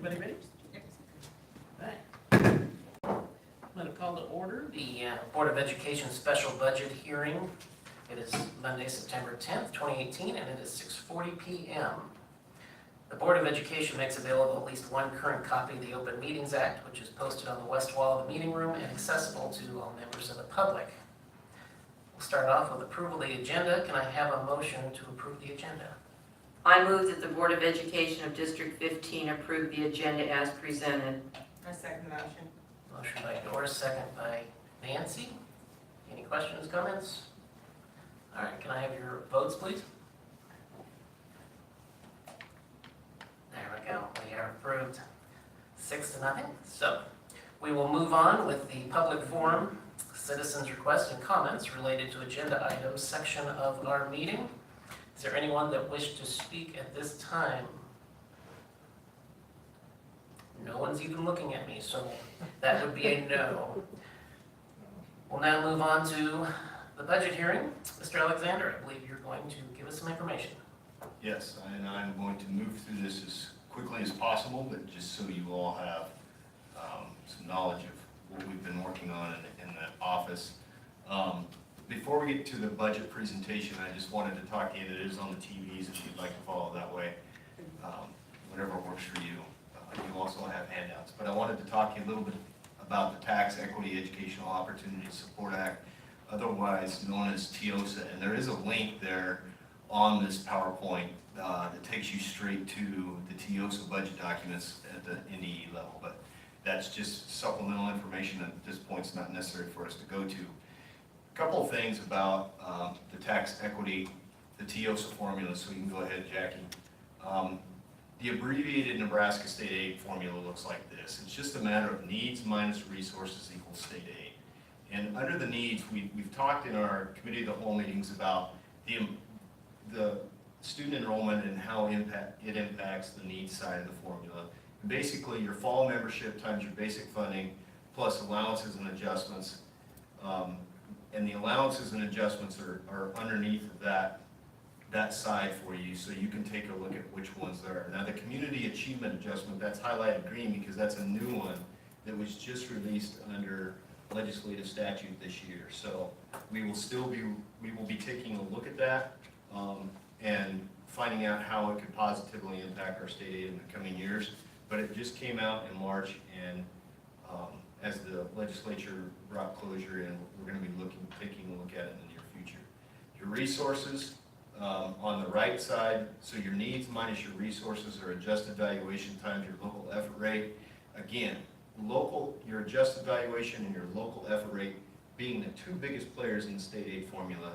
Everybody ready? Right. I'm going to call to order the Board of Education special budget hearing. It is Monday, September 10th, 2018, and it is 6:40 p.m. The Board of Education makes available at least one current copy of the Open Meetings Act, which is posted on the west wall of the meeting room and accessible to all members of the public. We'll start off with approval of the agenda. Can I have a motion to approve the agenda? I move that the Board of Education of District 15 approve the agenda as presented. I second the motion. Motion by Doris, second by Nancy. Any questions, comments? All right, can I have your votes, please? There we go. We are approved 6-0. So we will move on with the public forum, citizens' requests and comments related to agenda items section of our meeting. Is there anyone that wished to speak at this time? No one's even looking at me, so that would be a no. We'll now move on to the budget hearing. Mr. Alexander, I believe you're going to give us some information. Yes, and I'm going to move through this as quickly as possible, but just so you all have some knowledge of what we've been working on in the office. Before we get to the budget presentation, I just wanted to talk to you that it is on the TVs if you'd like to follow that way, whatever works for you. You also have handouts, but I wanted to talk to you a little bit about the Tax Equity Educational Opportunity Support Act, otherwise known as TEOSA, and there is a link there on this PowerPoint that takes you straight to the TEOSA budget documents at the NDE level, but that's just supplemental information that at this point is not necessary for us to go to. A couple of things about the tax equity, the TEOSA formula, so you can go ahead, Jackie. The abbreviated Nebraska State Aid formula looks like this. It's just a matter of needs minus resources equals state aid. And under the needs, we've talked in our committee of the whole meetings about the student enrollment and how it impacts the needs side of the formula. And basically, your fall membership times your basic funding plus allowances and adjustments. And the allowances and adjustments are underneath of that side for you, so you can take a look at which ones there are. Now, the community achievement adjustment, that's highlighted green because that's a new one that was just released under legislative statute this year. So we will be taking a look at that and finding out how it could positively impact our state aid in the coming years. But it just came out in March, and as the legislature brought closure in, we're going to be taking a look at it in the near future. Your resources on the right side, so your needs minus your resources are adjusted valuation times your local effort rate. Again, your adjusted valuation and your local effort rate being the two biggest players in the state aid formula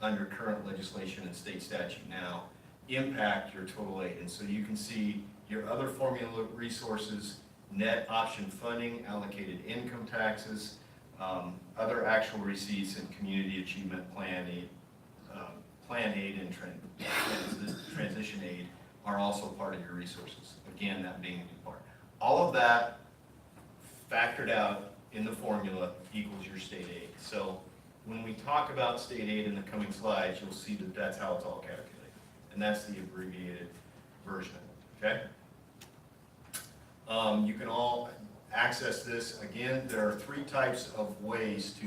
under current legislation and state statute now impact your total aid. And so you can see your other formula resources, net option funding, allocated income taxes, other actual receipts, and community achievement plan aid and transition aid are also part of your resources. Again, that being a new part. All of that factored out in the formula equals your state aid. So when we talk about state aid in the coming slides, you'll see that that's how it's all calculated. And that's the abbreviated version, okay? You can all access this. Again, there are three types of ways to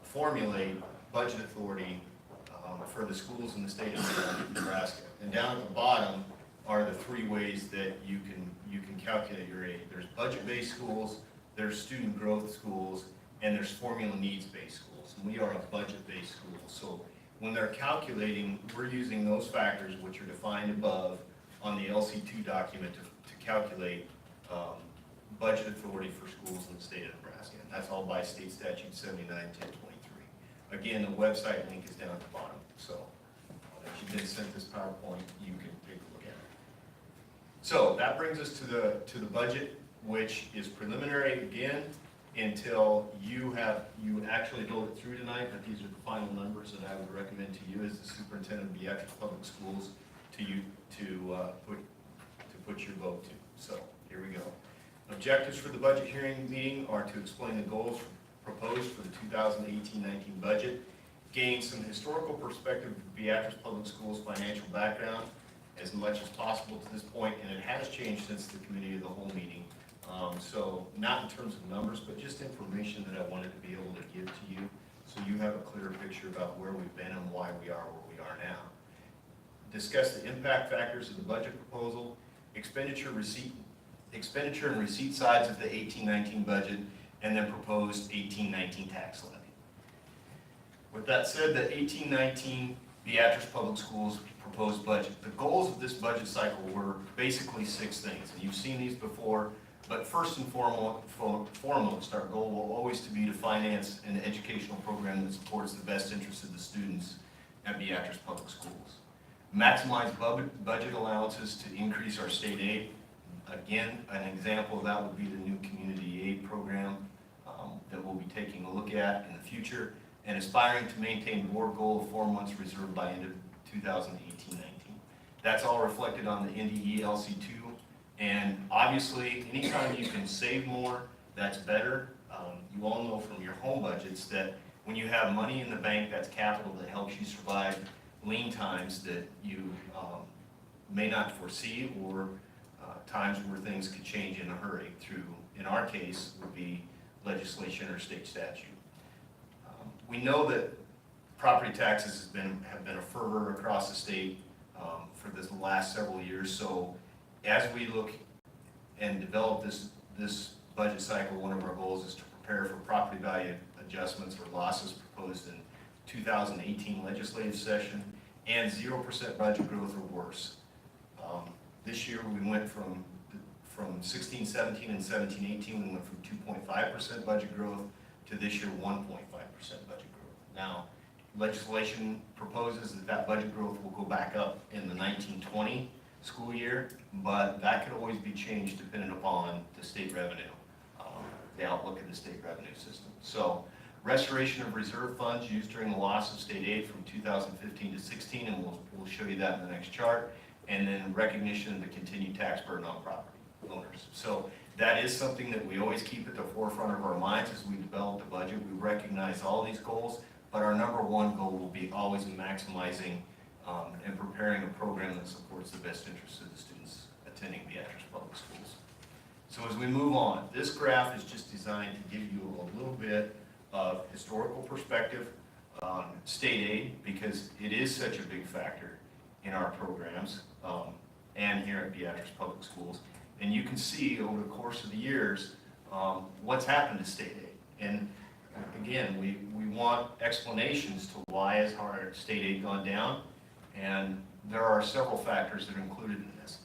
formulate budget authority for the schools in the state of Nebraska. And down at the bottom are the three ways that you can calculate your aid. There's budget-based schools, there's student growth schools, and there's formula needs-based schools. And we are a budget-based school. So when they're calculating, we're using those factors which are defined above on the LC2 document to calculate budget authority for schools in the state of Nebraska. And that's all by state statute 79-1023. Again, the website link is down at the bottom. So if you've been sent this PowerPoint, you can take a look at it. So that brings us to the budget, which is preliminary again until you actually vote it through tonight. But these are the final numbers that I would recommend to you as the superintendent of Beatrice Public Schools to put your vote to. So here we go. Objectives for the budget hearing meeting are to explain the goals proposed for the 2018-19 budget, gain some historical perspective of Beatrice Public Schools' financial background, as much as possible to this point, and it has changed since the committee of the whole meeting. So not in terms of numbers, but just information that I wanted to be able to give to you, so you have a clearer picture about where we've been and why we are where we are now. Discuss the impact factors of the budget proposal, expenditure and receipt sides of the 18-19 budget, and then proposed 18-19 tax levy. With that said, the 18-19 Beatrice Public Schools proposed budget. The goals of this budget cycle were basically 6 things, and you've seen these before, but first and foremost, our goal will always to be to finance an educational program that supports the best interests of the students at Beatrice Public Schools. Maximize budget allowances to increase our state aid. Again, an example of that would be the new community aid program that we'll be taking a look at in the future, and aspiring to maintain board goal of 4 months reserve by end of 2018-19. That's all reflected on the NDE LC2, and obviously, anytime you can save more, that's better. You all know from your home budgets that when you have money in the bank, that's capital that helps you survive lean times that you may not foresee, or times where things could change in a hurry through, in our case, would be legislation or state statute. We know that property taxes have been a fervor across the state for the last several years. So as we look and develop this budget cycle, one of our goals is to prepare for property value adjustments or losses proposed in 2018 legislative session and 0% budget growth or worse. This year we went from 16-17 and 17-18, we went from 2.5% budget growth to this year 1.5% budget growth. Now, legislation proposes that budget growth will go back up in the 19-20 school year, but that could always be changed depending upon the state revenue, the outlook of the state revenue system. So, restoration of reserve funds used during the loss of state aid from 2015 to 16, and we'll show you that in the next chart, and then recognition of the continued tax burden on property owners. So that is something that we always keep at the forefront of our minds as we develop the budget. We recognize all these goals, but our number one goal will be always maximizing and preparing a program that supports the best interests of the students attending Beatrice Public Schools. So as we move on, this graph is just designed to give you a little bit of historical perspective on state aid, because it is such a big factor in our programs and here at Beatrice Public Schools. And you can see over the course of the years what's happened to state aid. And again, we want explanations to why has our state aid gone down, and there are several factors that are included in this.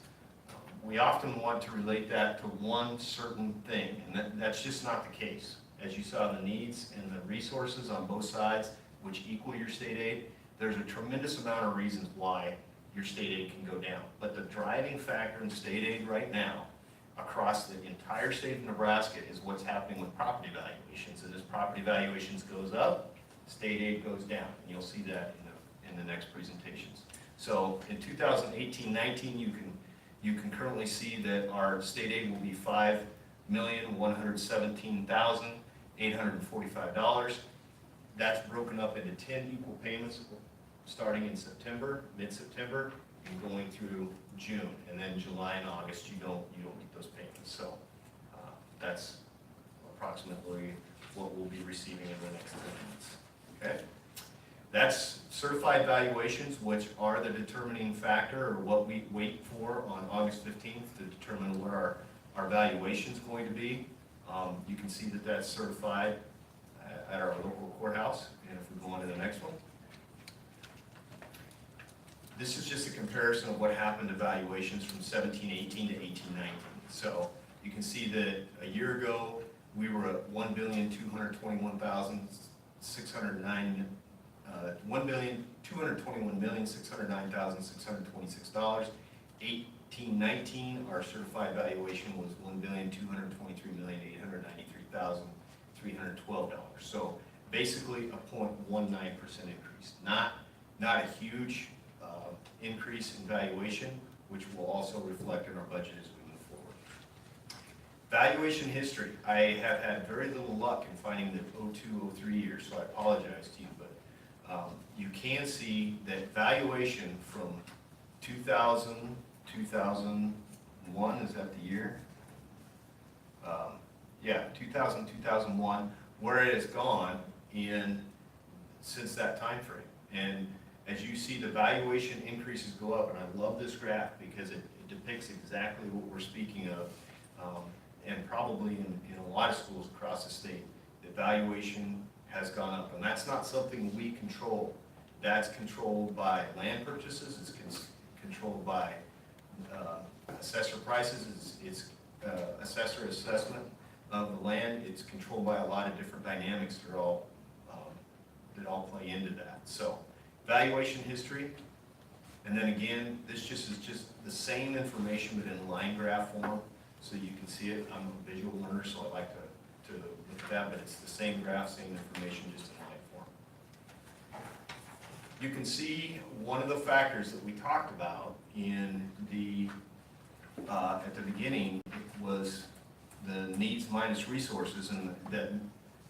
We often want to relate that to one certain thing, and that's just not the case. As you saw, the needs and the resources on both sides, which equal your state aid, there's a tremendous amount of reasons why your state aid can go down. But the driving factor in state aid right now across the entire state of Nebraska is what's happening with property valuations. And as property valuations goes up, state aid goes down. And you'll see that in the next presentations. So in 2018-19, you can currently see that our state aid will be $5,117,845. That's broken up into 10 equal payments starting in September, mid-September, and going through June, and then July and August you don't get those payments. So that's approximately what we'll be receiving in the next 10 months. Okay, that's certified valuations, which are the determining factor, or what we wait for on August 15th to determine what our valuation is going to be. You can see that that's certified at our local courthouse. And if we go on to the next one. This is just a comparison of what happened to valuations from 17-18 to 18-19. So you can see that a year ago, we were at $1,221,609, $1,221,609,626. 18-19, our certified valuation was $1,223,893,312. So basically a 0.19% increase. Not a huge increase in valuation, which will also reflect in our budget as we move forward. Valuation history. I have had very little luck in finding the 02-03 years, so I apologize to you, but you can see that valuation from 2000, 2001, is that the year? Yeah, 2000, 2001, where it has gone since that time frame. And as you see, the valuation increases go up, and I love this graph because it depicts exactly what we're speaking of. And probably in a lot of schools across the state, the valuation has gone up, and that's not something we control. That's controlled by land purchases, it's controlled by assessor prices, it's assessor assessment of the land, it's controlled by a lot of different dynamics that all play into that. So, valuation history, and then again, this is just the same information but in line graph form, so you can see it. I'm a visual learner, so I like to look at that, but it's the same graph, same information, just in line form. You can see one of the factors that we talked about in at the beginning was the needs minus resources, and that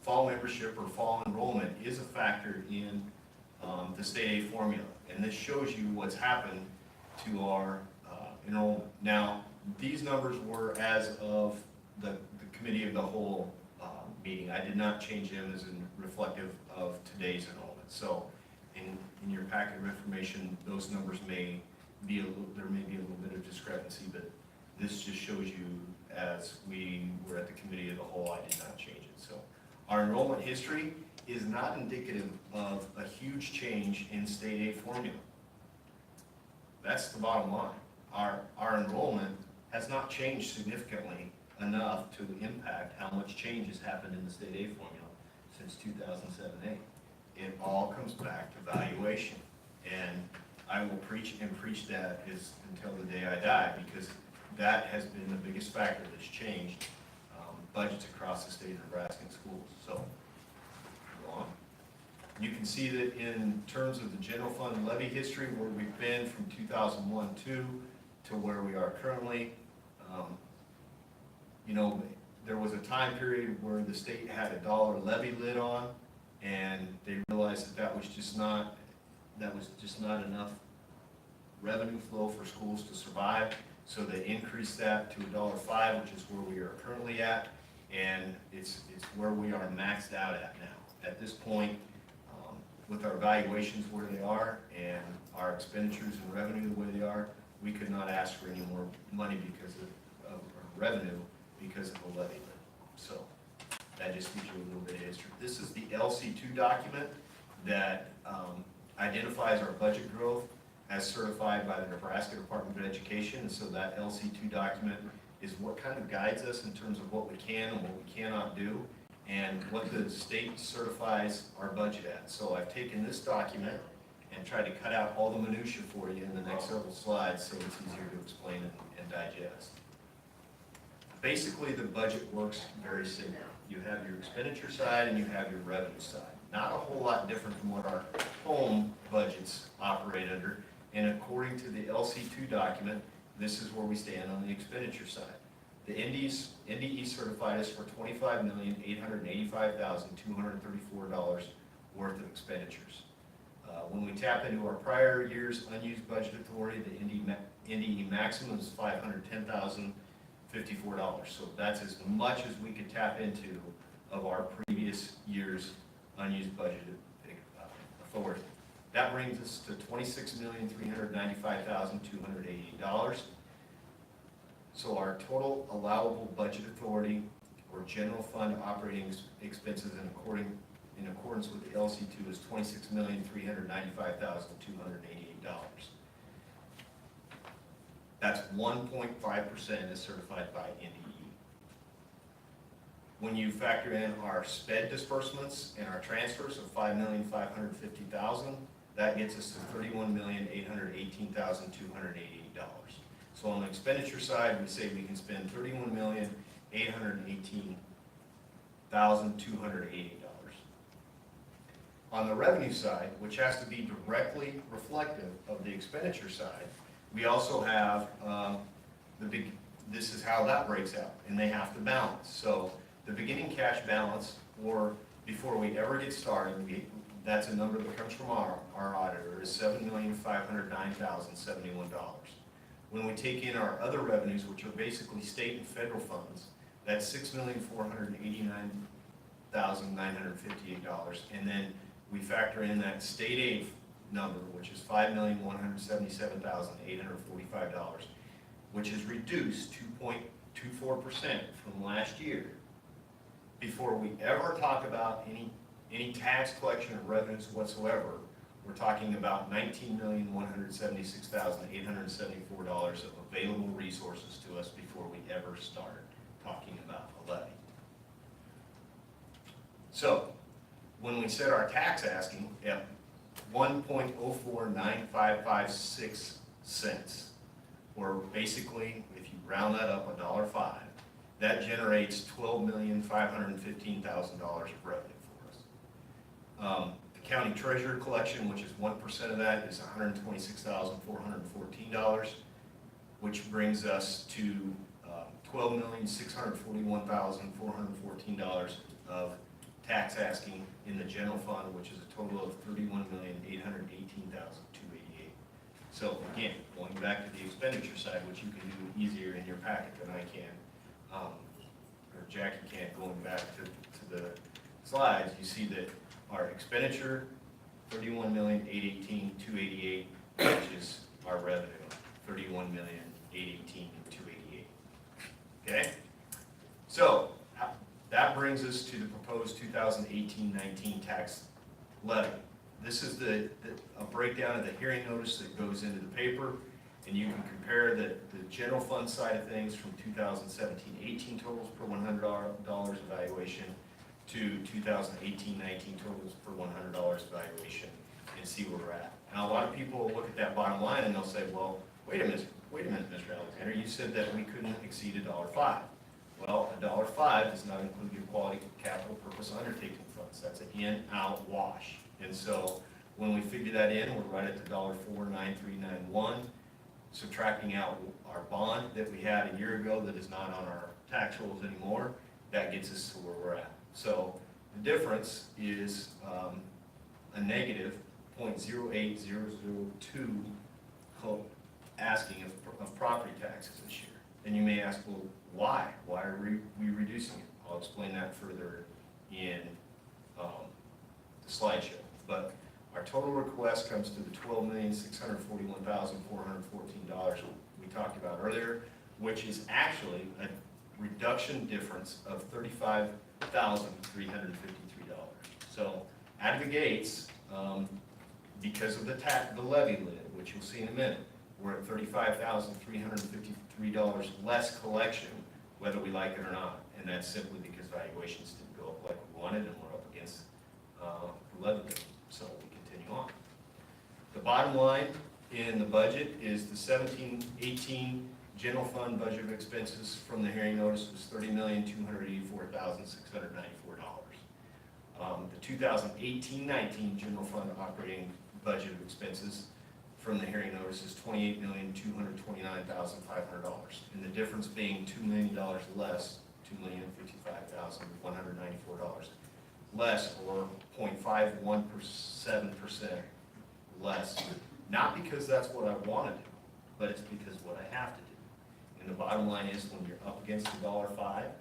fall membership or fall enrollment is a factor in the state aid formula. And this shows you what's happened to our enrollment. Now, these numbers were as of the committee of the whole meeting. I did not change them as in reflective of today's enrollment. So in your packet of information, those numbers may be there may be a little bit of discrepancy, but this just shows you as we were at the committee of the whole, I did not change it. So our enrollment history is not indicative of a huge change in state aid formula. That's the bottom line. Our enrollment has not changed significantly enough to impact how much change has happened in the state aid formula since 2007-8. It all comes back to valuation. And I will preach and preach that until the day I die, because that has been the biggest factor that's changed budgets across the state of Nebraska in schools. So, go on. You can see that in terms of the general fund levy history, where we've been from 2001-2 to where we are currently. There was a time period where the state had a dollar levy lid on, and they realized that was just not enough revenue flow for schools to survive. So they increased that to $1.05, which is where we are currently at, and it's where we are maxed out at now. At this point, with our valuations where they are and our expenditures and revenue the way they are, we could not ask for any more money because of revenue because of the levy limit. So that just gives you a little bit of history. This is the LC2 document that identifies our budget growth as certified by the Nebraska Department of Education. And so that LC2 document is what kind of guides us in terms of what we can and what we cannot do, and what the state certifies our budget at. So I've taken this document and tried to cut out all the minutia for you in the next several slides so it's easier to explain and digest. Basically, the budget works very similar. You have your expenditure side and you have your revenue side. Not a whole lot different from what our home budgets operate under. And according to the LC2 document, this is where we stand on the expenditure side. The NDE certified us for $25,885,234 worth of expenditures. When we tap into our prior year's unused budget authority, the NDE maximum is $510,054. So that's as much as we could tap into of our previous year's unused budget authority. That brings us to $26,395,288. So our total allowable budget authority or general fund operating expenses in accordance with the LC2 is $26,395,288. That's 1.5% as certified by NDE. When you factor in our SPED disbursements and our transfers of $5,550,000, that gets us to $31,818,288. So on the expenditure side, we say we can spend $31,818,288. On the revenue side, which has to be directly reflective of the expenditure side, we also have this is how that breaks out, and they have to balance. So the beginning cash balance, or before we ever get started, that's a number that comes from our auditor, is $7,509,071. When we take in our other revenues, which are basically state and federal funds, that's $6,489,958. And then we factor in that state aid number, which is $5,177,845, which is reduced 2.24% from last year. Before we ever talk about any tax collection or revenues whatsoever, we're talking about $19,176,874 of available resources to us before we ever start talking about a levy. So, when we set our tax asking at 1.049556 cents, or basically, if you round that up, $1.05, that generates $12,515,000 of revenue for us. The county treasurer collection, which is 1% of that, is $126,414, which brings us to $12,641,414 of tax asking in the general fund, which is a total of $31,818,288. So again, going back to the expenditure side, which you can do easier in your packet than I can, or Jackie can, going back to the slides, you see that our expenditure, $31,818,288, which is our revenue, $31,818,288. Okay? So, that brings us to the proposed 2018-19 tax levy. This is a breakdown of the hearing notice that goes into the paper, and you can compare the general fund side of things from 2017-18 totals per $100 evaluation to 2018-19 totals per $100 evaluation and see where we're at. Now, a lot of people will look at that bottom line and they'll say, well, wait a minute, Mr. Alexander, you said that we couldn't exceed $1.05. Well, $1.05 does not include your quality capital purpose undertaking funds. That's an in-out wash. And so when we figure that in, we're right at the $1.49391, subtracting out our bond that we had a year ago that is not on our tax rolls anymore. That gets us to where we're at. So the difference is a negative 0.08002 asking of property taxes this year. And you may ask, well, why? Why are we reducing it? I'll explain that further in the slideshow. But our total request comes to the $12,641,414 we talked about earlier, which is actually a reduction difference of $35,353. So out of the gates, because of the levy lid, which you'll see in a minute, we're at $35,353 less collection, whether we like it or not. And that's simply because valuations didn't go up like we wanted, and we're up against the levy lid. So we continue on. The bottom line in the budget is the 17-18 general fund budget of expenses from the hearing notice was $30,284,694. The 2018-19 general fund operating budget of expenses from the hearing notice is $28,229,500, and the difference being $2 million less, $2,055,194 less, or 0.517% less. Not because that's what I want to do, but it's because what I have to do. And the bottom line is, when you're up against $1.05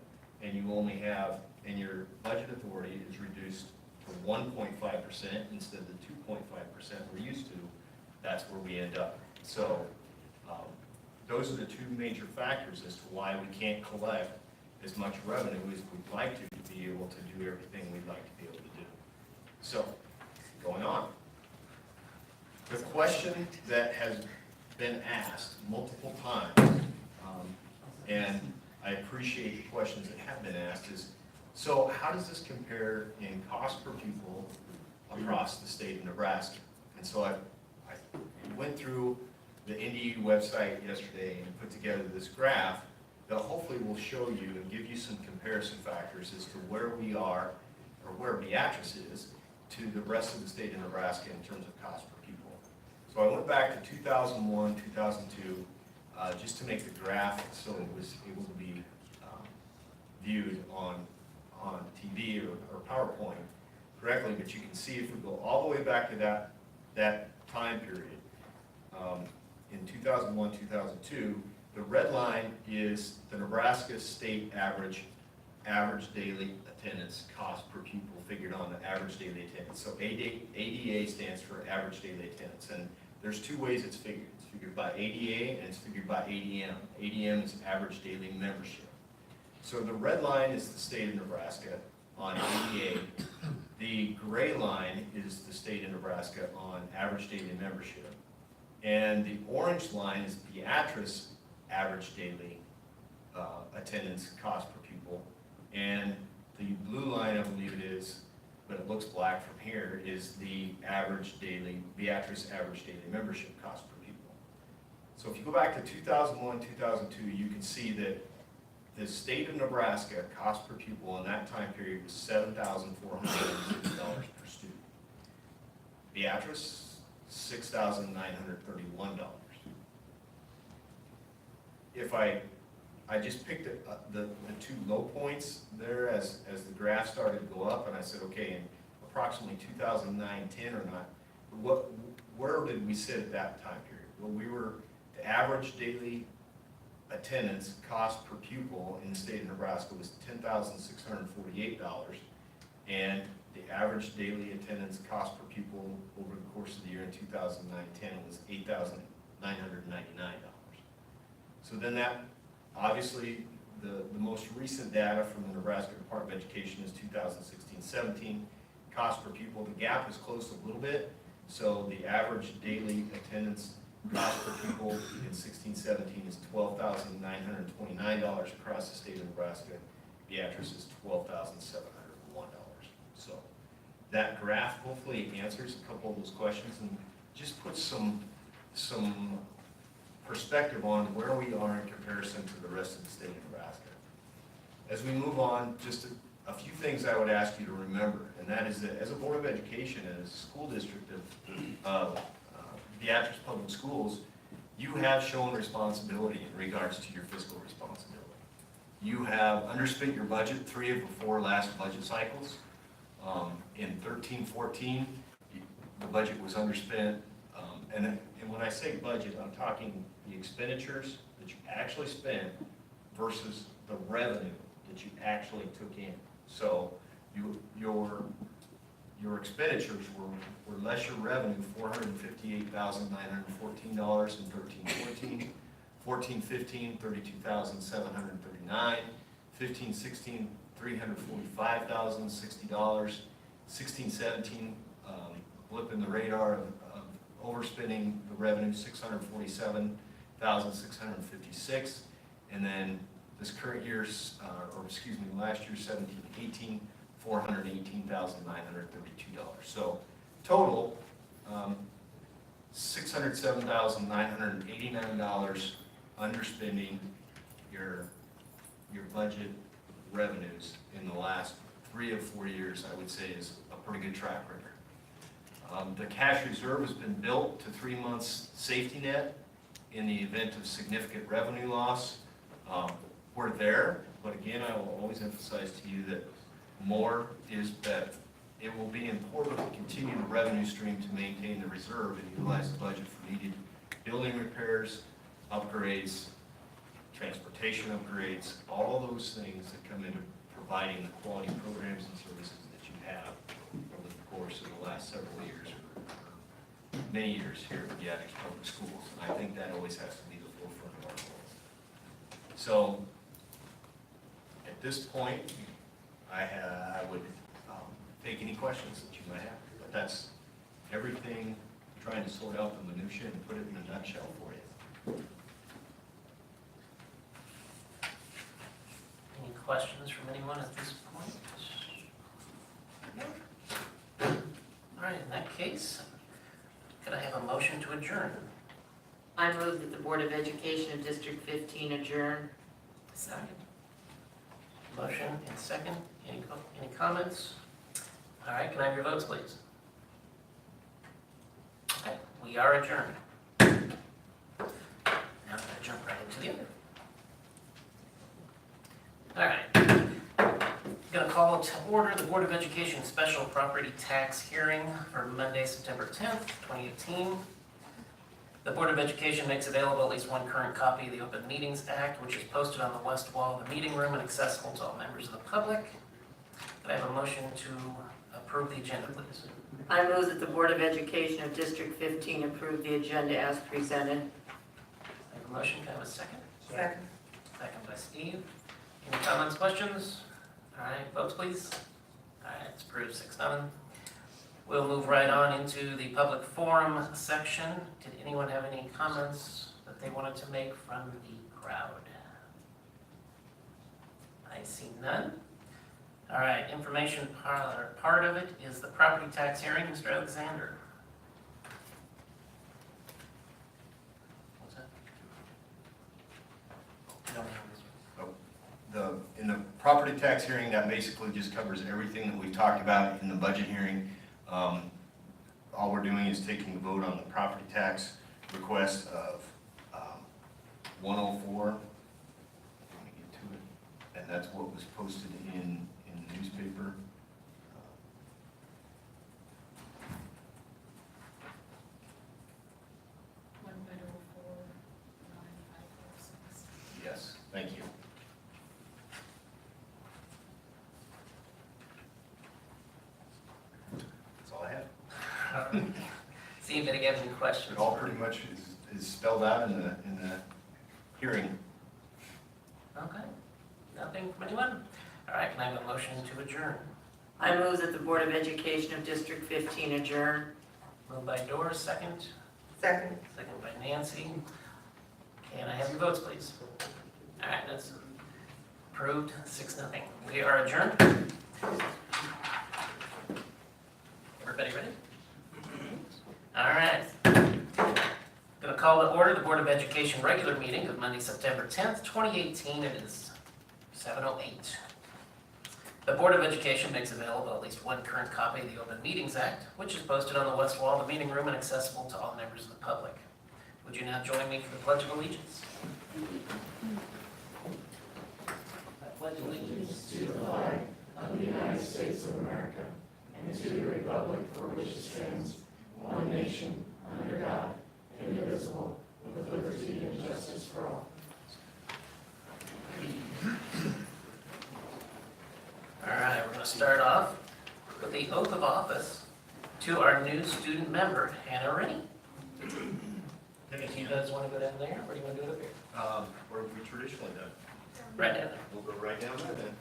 and you only have, and your budget authority is reduced to 1.5% instead of the 2.5% we're used to, that's where we end up. So those are the two major factors as to why we can't collect as much revenue as we'd like to be able to do everything we'd like to be able to do. So, going on. The question that has been asked multiple times, and I appreciate the questions that have been asked, is, so how does this compare in cost per pupil across the state of Nebraska? And so I went through the NDU website yesterday and put together this graph that hopefully will show you and give you some comparison factors as to where we are, or where Beatrice is, to the rest of the state of Nebraska in terms of cost per pupil. So I went back to 2001, 2002, just to make the graph so it was able to be viewed on TV or PowerPoint. correctly, but you can see if we go all the way back to that time period, in 2001, 2002, the red line is the Nebraska state average daily attendance cost per pupil figured on the average daily attendance. So ADA stands for average daily attendance, and there's two ways it's figured. It's figured by ADA and it's figured by ADM. ADM is average daily membership. So the red line is the state of Nebraska on ADA. The gray line is the state of Nebraska on average daily membership. And the orange line is Beatrice average daily attendance cost per pupil. And the blue line, I believe it is, but it looks black from here, is the Beatrice average daily membership cost per pupil. So if you go back to 2001, 2002, you can see that the state of Nebraska cost per pupil in that time period was $7,460 per student. Beatrice, $6,931. If I just picked the two low points there as the graph started to go up, and I said, okay, in approximately 2009, 10 or not, where did we sit at that time period? Well, the average daily attendance cost per pupil in the state of Nebraska was $10,648, and the average daily attendance cost per pupil over the course of the year in 2009-10 was $8,999. So then that, obviously, the most recent data from the Nebraska Department of Education is 2016-17. Cost per pupil, the gap has closed a little bit, so the average daily attendance cost per pupil in 16-17 is $12,929 across the state of Nebraska. Beatrice is $12,701. So that graph hopefully answers a couple of those questions and just puts some perspective on where we are in comparison to the rest of the state of Nebraska. As we move on, just a few things I would ask you to remember, and that is that as a Board of Education and as a school district of Beatrice Public Schools, you have shown responsibility in regards to your fiscal responsibility. You have underspent your budget 3 of the 4 last budget cycles. In 13-14, the budget was underspent. And when I say budget, I'm talking the expenditures that you actually spent versus the revenue that you actually took in. So your expenditures were less your revenue, $458,914 in 13-14, 14-15, $32,739, 15-16, $345,060, 16-17, blip in the radar of overspending the revenue, $647,656, and then this current year's, last year's 17-18, $418,932. So total, $607,989 underspending your budget revenues in the last 3 of 4 years, I would say, is a pretty good track record. The cash reserve has been built to 3 months safety net in the event of significant revenue loss. We're there, but again, I will always emphasize to you that more is better. It will be important to continue the revenue stream to maintain the reserve and utilize the budget for needed building repairs, upgrades, transportation upgrades, all of those things that come into providing the quality programs and services that you have over the course of the last several years, or many years here at Beatrice Public Schools. And I think that always has to be the forefront of our goals. So at this point, I would take any questions that you might have. But that's everything, trying to sort out the minutia and put it in a nutshell for you. Any questions from anyone at this point? All right, in that case, could I have a motion to adjourn? I move that the Board of Education of District 15 adjourn. Second. Motion and second. Any comments? All right, can I have your votes, please? Okay, we are adjourned. Now I'm going to jump right into the other. All right. Going to call to order the Board of Education Special Property Tax Hearing for Monday, September 10th, 2018. The Board of Education makes available at least one current copy of the Open Meetings Act, which is posted on the west wall of the meeting room and accessible to all members of the public. Could I have a motion to approve the agenda, please? I move that the Board of Education of District 15 approve the agenda as presented. I have a motion, can I have a second? Second. Second by Steve. Any comments, questions? All right, votes please. All right, it's approved 6-0. We'll move right on into the public forum section. Did anyone have any comments that they wanted to make from the crowd? I see none. All right, information part of it is the property tax hearing. Mr. Alexander. What's that? No, ma'am. In the property tax hearing, that basically just covers everything that we talked about in the budget hearing. All we're doing is taking a vote on the property tax request of 104. Let me get to it. And that's what was posted in the newspaper. Yes, thank you. That's all I have. See if any have any questions. It all pretty much is spelled out in the hearing. Okay. Nothing from anyone? All right, can I have a motion to adjourn? I move that the Board of Education of District 15 adjourn. Moved by Doris, second. Second. Second by Nancy. Can I have your votes, please? All right, that's approved, 6-0. We are adjourned. Everybody ready? All right. Going to call to order the Board of Education regular meeting of Monday, September 10th, 2018. It is 7:08. The Board of Education makes available at least one current copy of the Open Meetings Act, which is posted on the west wall of the meeting room and accessible to all members of the public. Would you now join me for the Pledge of Allegiance? I pledge allegiance to the flag of the United States of America and to the republic for which it stands, one nation, under God, indivisible, with liberty and justice for all. All right, we're going to start off with the oath of office to our new student member, Hannah Rennie. If you guys want to go down there, or do you want to do it up here? Where have we traditionally done? Right down there. We'll go right down there then.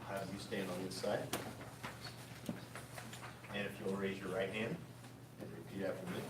Have you stand on this side. And if you'll raise your right hand and repeat after me.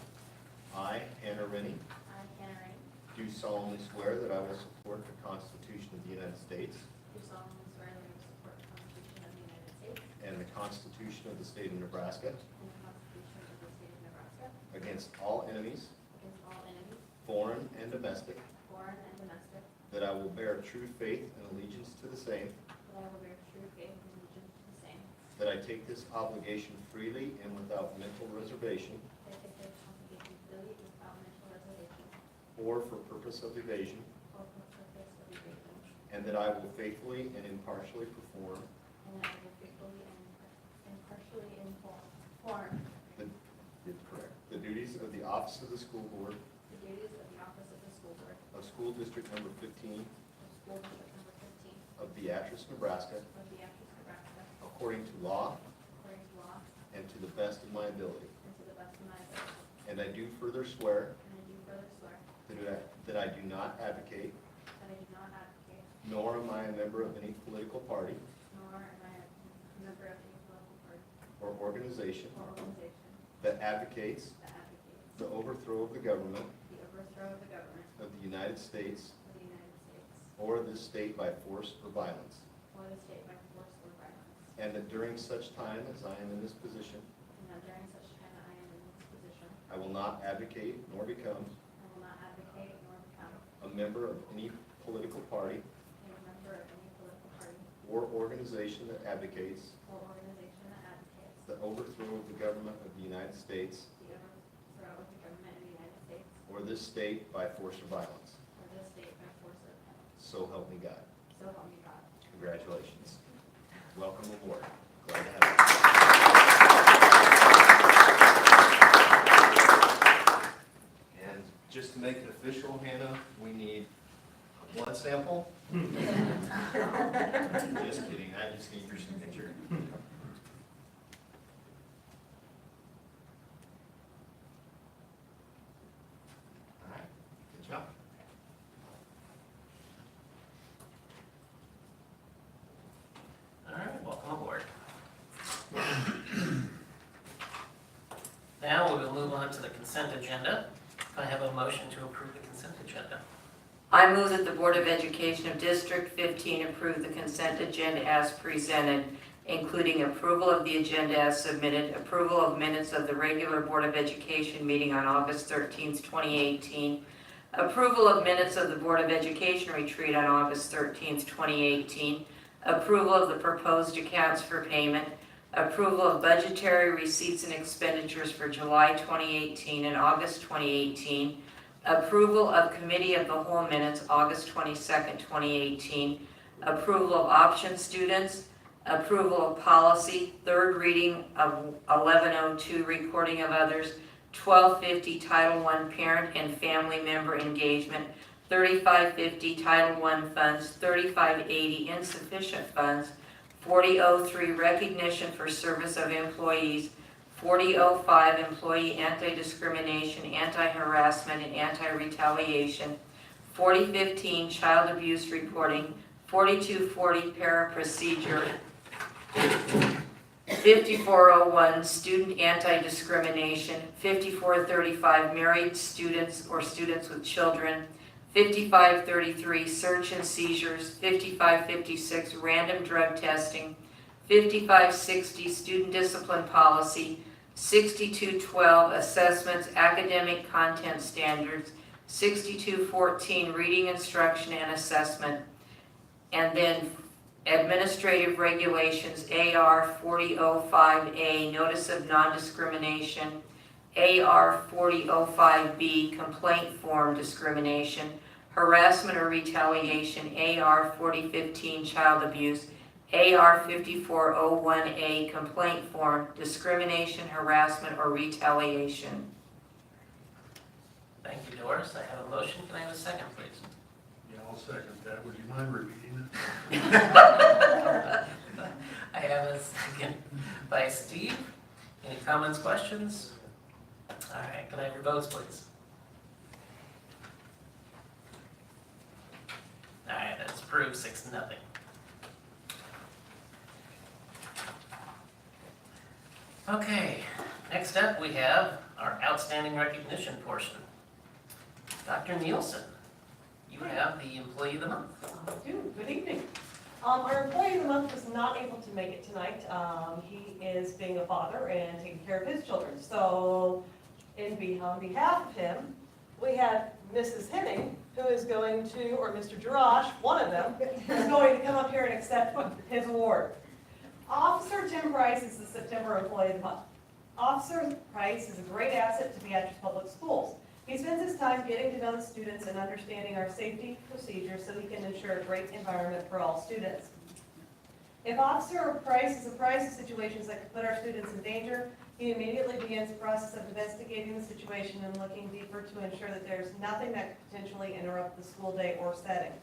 I, Hannah Rennie, I, Hannah Rennie, do solemnly swear that I will support the Constitution of the United States do solemnly swear that I will support the Constitution of the United States and the Constitution of the State of Nebraska and the Constitution of the State of Nebraska against all enemies, against all enemies, foreign and domestic, foreign and domestic, that I will bear true faith and allegiance to the same, that I will bear true faith and allegiance to the same, that I take this obligation freely and without mental reservation that I take this obligation freely without mental reservation or for purpose of evasion, or for purpose of evasion, and that I will faithfully and impartially perform and that I will faithfully and impartially perform the duties of the office of the school board the duties of the office of the school board of school district number 15 of school district number 15 of Beatrice, Nebraska, of Beatrice, Nebraska, according to law according to law and to the best of my ability. and to the best of my ability. And I do further swear And I do further swear that I do not advocate, that I do not advocate, nor am I a member of any political party nor am I a member of any political party or organization or organization that advocates that advocates the overthrow of the government the overthrow of the government of the United States of the United States or this state by force or violence, or the state by force or violence, and that during such time as I am in this position, and that during such time that I am in this position, I will not advocate nor become I will not advocate nor become a member of any political party a member of any political party or organization that advocates or organization that advocates the overthrow of the government of the United States the overthrow of the government of the United States or this state by force or violence, or this So help me God. So help me God. Congratulations. Welcome aboard. Glad to have you. And just to make it official, Hannah, we need a blood sample. Just kidding, I just need your signature. All right, good job. All right, welcome aboard. Now we will move on to the consent agenda. Can I have a motion to approve the consent agenda? I move that the Board of Education of District 15 approve the consent agenda as presented, including approval of the agenda as submitted, approval of minutes of the regular Board of Education meeting on August 13th, 2018, approval of minutes of the Board of Education retreat on August 13th, 2018, approval of the proposed accounts for payment, approval of budgetary receipts and expenditures for July 2018 and August 2018, approval of Committee of the Whole minutes, August 22nd, 2018, approval of option students, approval of policy, third reading of 1102, recording of others, 1250 Title I parent and family member engagement, 3550 Title I funds, 3580 insufficient funds, 4003 recognition for service of employees, 4005 employee anti-discrimination, anti-harassment, and anti-retaliation, 4015 child abuse reporting, 4240 para-procedure, 5401 student anti-discrimination, 5435 married students or students with children, 5533 search and seizures, 5556 random drug testing, 5560 student discipline policy, 6212 assessments academic content standards, 6214 reading instruction and assessment, and then administrative regulations AR 4005A notice of non-discrimination, AR 4005B complaint form discrimination, harassment or retaliation, AR 4015 child abuse, AR 5401A complaint form discrimination, harassment, or retaliation. Thank you, Doris. I have a motion. Can I have a second, please? Yeah, I'll second that. Would you mind repeating it? I have a second by Steve. Any comments, questions? All right, can I have your votes, please? All right, that's approved 6-0. Okay, next up we have our outstanding recognition portion. Dr. Nielsen, you have the Employee of the Month. Good evening. Our Employee of the Month was not able to make it tonight. He is being a father and taking care of his children. So on behalf of him, we have Mrs. Henning, who is going to, or Mr. Jarash, one of them, is going to come up here and accept his award. Officer Tim Price is the September Employee of the Month. Officer Price is a great asset to Beatrice Public Schools. He spends his time getting to know the students and understanding our safety procedures so he can ensure a great environment for all students. If Officer Price is apprised of situations that could put our students in danger, he immediately begins the process of investigating the situation and looking deeper to ensure that there's nothing that could potentially interrupt the school day or setting.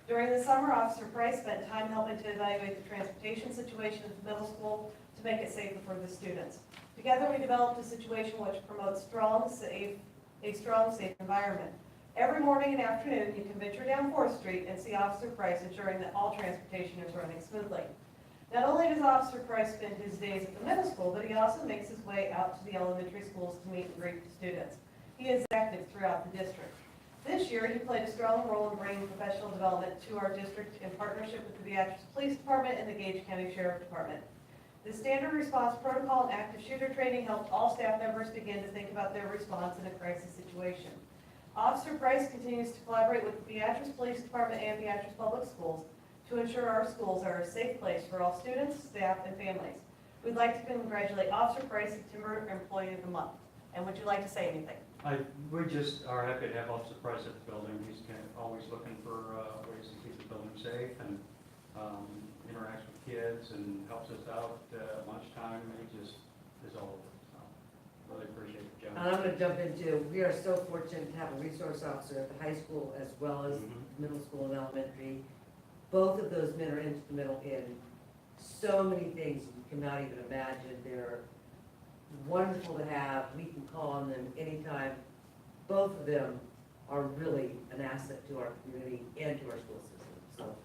During the summer, Officer Price spent time helping to evaluate the transportation situation at the middle school to make it safer for the students. Together, we developed a situation which promotes a strong, safe environment. Every morning and afternoon, you can venture down 4th Street and see Officer Price ensuring that all transportation is running smoothly. Not only does Officer Price spend his days at the middle school, but he also makes his way out to the elementary schools to meet and greet the students. He is active throughout the district. This year, he played a strong role in bringing professional development to our district in partnership with the Beatrice Police Department and the Gage County Sheriff Department. The standard response protocol and active shooter training helped all staff members begin to think about their response in a crisis situation. Officer Price continues to collaborate with the Beatrice Police Department and Beatrice Public Schools to ensure our schools are a safe place for all students, staff, and families. We'd like to congratulate Officer Price, September Employee of the Month. And would you like to say anything? We just are happy to have Officer Price at the building. He's kind of always looking for ways to keep the building safe and interacts with kids and helps us out at lunchtime. He just is all over. So really appreciate it, John. And I'm gonna jump into, we are so fortunate to have a resource officer at the high school as well as middle school and elementary. Both of those men are instrumental in so many things you cannot even imagine. They're wonderful to have. We can call on them anytime. Both of them are really an asset to our community and to our school system, so.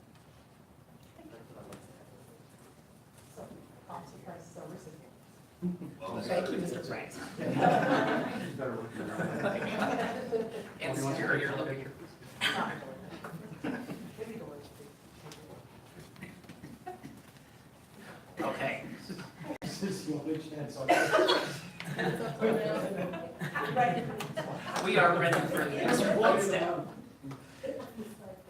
So, Officer Price is our recipient. Well, Thank you, Mr. Price. He's better looking around. And Superior, look at your. Not really. Maybe the worst. Okay, This is the only chance Right. we are ready for the next one step.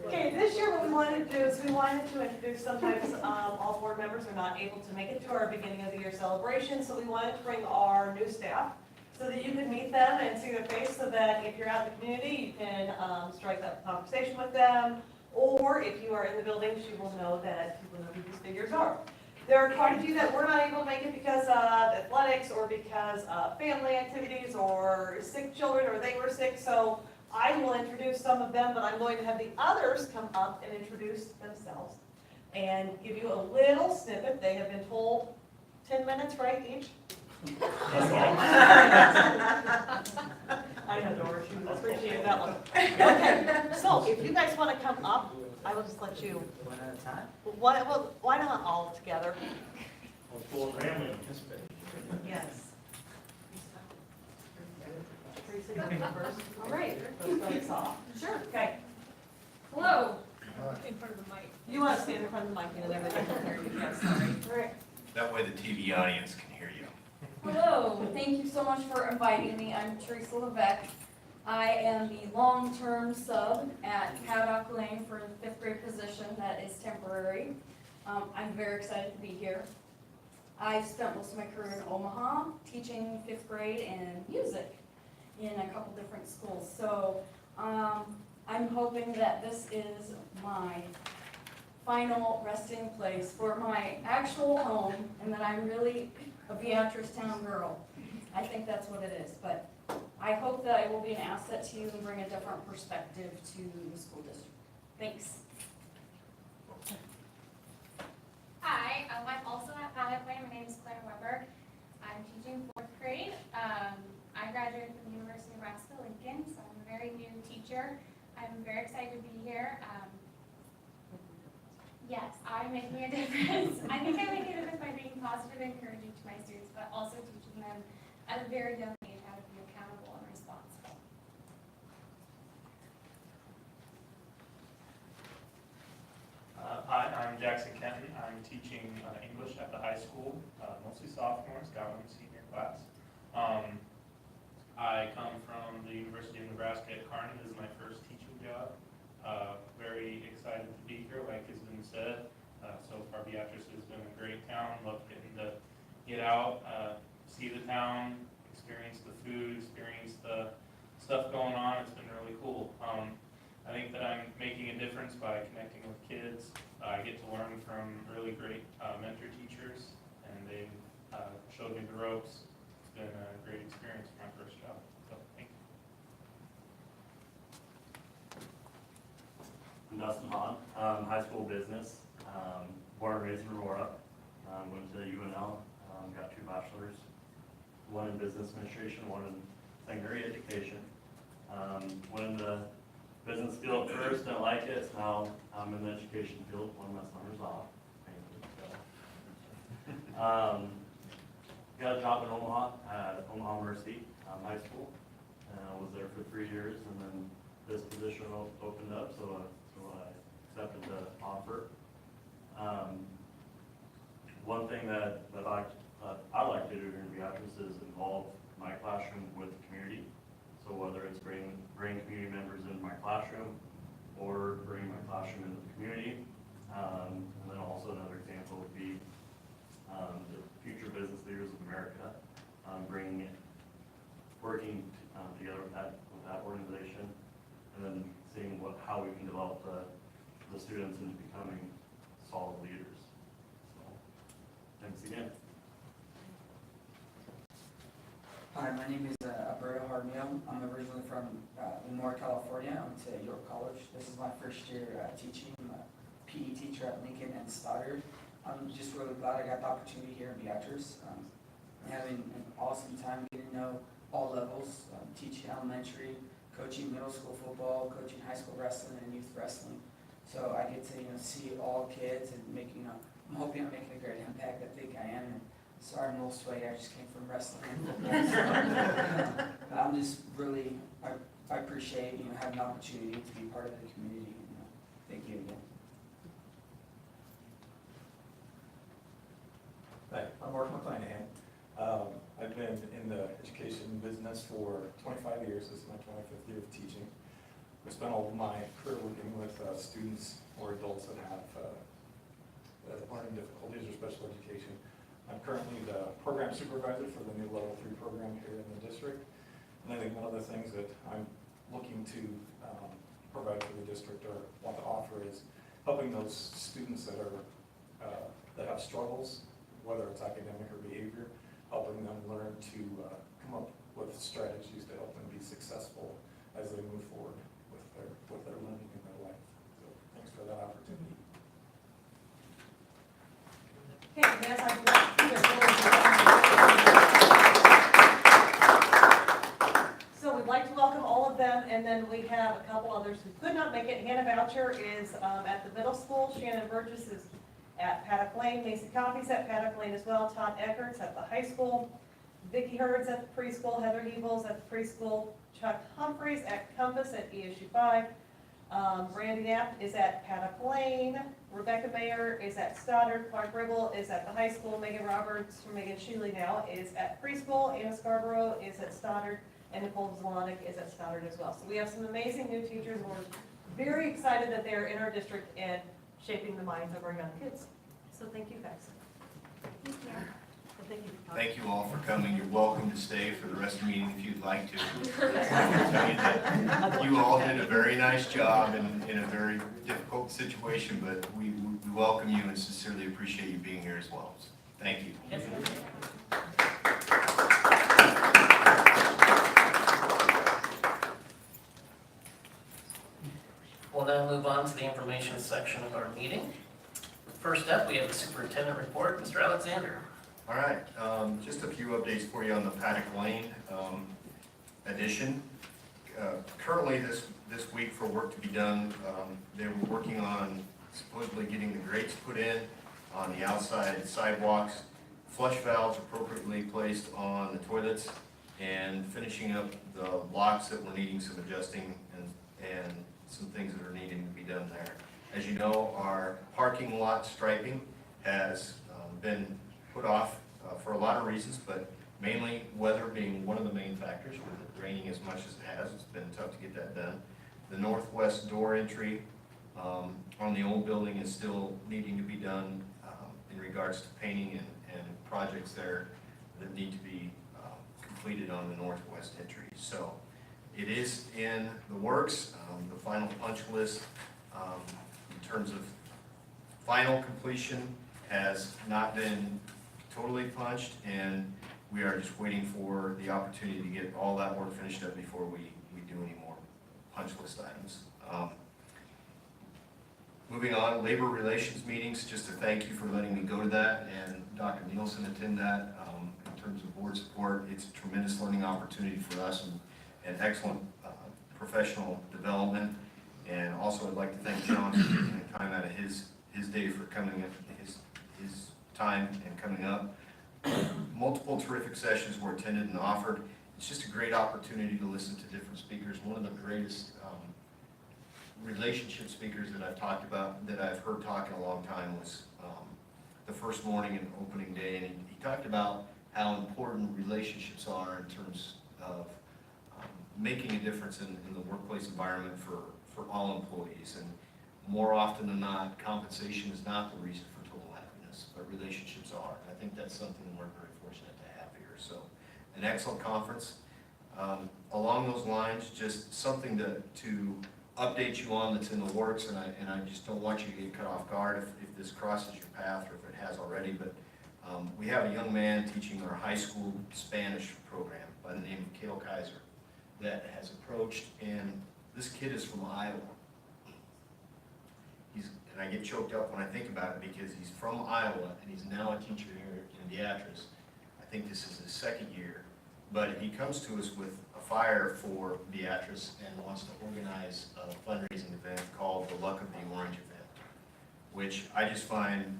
Okay, this year what we wanted to do is we wanted to introduce, sometimes all board members are not able to make it to our beginning of the year celebration, so we wanted to bring our new staff so that you could meet them and see their face, so that if you're out in the community, you can strike up a conversation with them, or if you are in the buildings, you will know that people know who these figures are. There are quite a few that were not able to make it because of athletics or because of family activities or sick children or they were sick. So I will introduce some of them, but I'm going to have the others come up and introduce themselves and give you a little snippet. They have been told 10 minutes, right, each? I know, Doris, you appreciate that one. Okay, so if you guys want to come up, I will just let you. One at a time. Why not all together? Full family. Yes. Teresa, you go first. All right, let's start us off. Sure. Okay. Hello. In front of the mic. You want to stand in front of the mic and everybody can hear you. Yes, sorry. All right. that way the TV audience can hear you. Hello, thank you so much for inviting me. I'm Teresa Levesque. I am the long-term sub at Haddock Lane for the 5th grade position that is temporary. I'm very excited to be here. I've spent most of my career in Omaha teaching 5th grade and music in a couple different schools. So I'm hoping that this is my final resting place for my actual home and that I'm really a Beatrice Town girl. I think that's what it is, but I hope that I will be an asset to you and bring a different perspective to the school district. Thanks. Hi, I'm also at Paddock Lane. My name is Claire Weber. I'm teaching 4th grade. I graduated from the University of Nebraska-Lincoln, so I'm a very new teacher. I'm very excited to be here. Yes, I'm making a difference. I think I'm making a difference by being positive and encouraging to my students, but also teaching them at a very young age how to be accountable and responsible. Hi, I'm Jackson Kenton. I'm teaching English at the high school, mostly sophomores, got one senior class. I come from the University of Nebraska at Kearney. This is my first teaching job. Very excited to be here, like has been said. So far, Beatrice has been a great town. Love getting to get out, see the town, experience the food, experience the stuff going on. It's been really cool. I think that I'm making a difference by connecting with kids. I get to learn from really great mentor teachers, and they've showed me the ropes. It's been a great experience for my first job. So thank you. I'm Dustin Hahn, high school business, born and raised in Aurora, went to UNL, got 2 bachelors, one in business administration, one in secondary education. Went in the business field first, didn't like it, so now I'm in the education field, one of my summers off. Got a job in Omaha, at Omaha Mercy High School, was there for 3 years, and then this position opened up, so I accepted the offer. One thing that I like to do here in Beatrice is involve my classroom with the community. So whether it's bring community members into my classroom or bring my classroom into the community. And then also another example would be the Future Business Leaders of America, working together with that organization, and then seeing how we can develop the students into becoming solid leaders. So, thanks again. Hi, my name is Alberto Jaramillo. I'm originally from Lemoore, California. I went to York College. This is my first year teaching. I'm a PE teacher at Lincoln and Stoddard. I'm just really glad I got the opportunity here in Beatrice. I'm having an awesome time getting to know all levels, teaching elementary, coaching middle school football, coaching high school wrestling and youth wrestling. So I get to see all kids and making I'm hoping I'm making a great impact. I think I am. And sorry, I'm a little sweaty. I just came from wrestling and football. So, I'm just really, I appreciate having the opportunity to be part of the community. Thank you again. Hi, I'm Mark McClanahan. I've been in the education business for 25 years. This is my 25th year of teaching. I spent all of my career working with students or adults that have learning difficulties or special education. I'm currently the program supervisor for the new Level 3 program here in the district. And I think one of the things that I'm looking to provide for the district or want to offer is helping those students that are that have struggles, whether it's academic or behavior, helping them learn to come up with strategies to help them be successful as they move forward with their learning in their life. So thanks for that opportunity. Okay, yes, so we'd like to welcome all of them, and then we have a couple others who could not make it. Hannah Boucher is at the middle school. Shannon Burgess is at Paddock Lane. Macy Coffey's at Paddock Lane as well. Todd Eckert's at the high school. Vicki Hurd's at the preschool. Heather Hebel's at the preschool. Chuck Humphreys at Compass at ESU 5. Randy Knapp is at Paddock Lane. Rebecca Mayer is at Stoddard. Clark Ribble is at the high school. Megan Roberts, or Megan Shealy now, is at preschool. Anna Scarborough is at Stoddard. And Nicole Zlonick is at Stoddard as well. So we have some amazing new teachers, and we're very excited that they're in our district and shaping the minds of our young kids. So thank you guys. Thank you. And thank you. Thank you all for coming. You're welcome to stay for the rest of the meeting if you'd like to. I can tell you that you all did a very nice job in a very difficult situation, but we welcome you and sincerely appreciate you being here as well. So, thank you. Yes. We'll now move on to the information section of our meeting. First up, we have the superintendent report. Mr. Alexander. All right, just a few updates for you on the Paddock Lane addition. Currently, this week for work to be done, they were working on supposedly getting the grates put in on the outside sidewalks, flush valves appropriately placed on the toilets, and finishing up the locks that were needing some adjusting and some things that are needing to be done there. As you know, our parking lot striping has been put off for a lot of reasons, but mainly weather being one of the main factors. With it raining as much as it has, it's been tough to get that done. The northwest door entry on the old building is still needing to be done in regards to painting and projects there that need to be completed on the northwest entry. So it is in the works. The final punch list in terms of final completion has not been totally punched, and we are just waiting for the opportunity to get all that work finished up before we do any more punch list items. Moving on, labor relations meetings, just to thank you for letting me go to that and Dr. Nielsen attend that. In terms of board support, it's a tremendous learning opportunity for us and excellent professional development. And also I'd like to thank John for taking the time out of his day for coming in, his time and coming up. Multiple terrific sessions were attended and offered. It's just a great opportunity to listen to different speakers. One of the greatest relationship speakers that I've talked about, that I've heard talk in a long time, was the first morning and opening day, and he talked about how important relationships are in terms of making a difference in the workplace environment for all employees. And more often than not, compensation is not the reason for total happiness, but relationships are. And I think that's something we're very fortunate to have here. So an excellent conference. Along those lines, just something to update you on that's in the works, and I just don't want you to get cut off guard if this crosses your path or if it has already, but we have a young man teaching our high school Spanish program by the name of Cale Kaiser that has approached, and this kid is from Iowa. And I get choked up when I think about it because he's from Iowa and he's now a teacher here in Beatrice. I think this is his second year, but he comes to us with a fire for Beatrice and wants to organize a fundraising event called the Luck of the Orange event, which I just find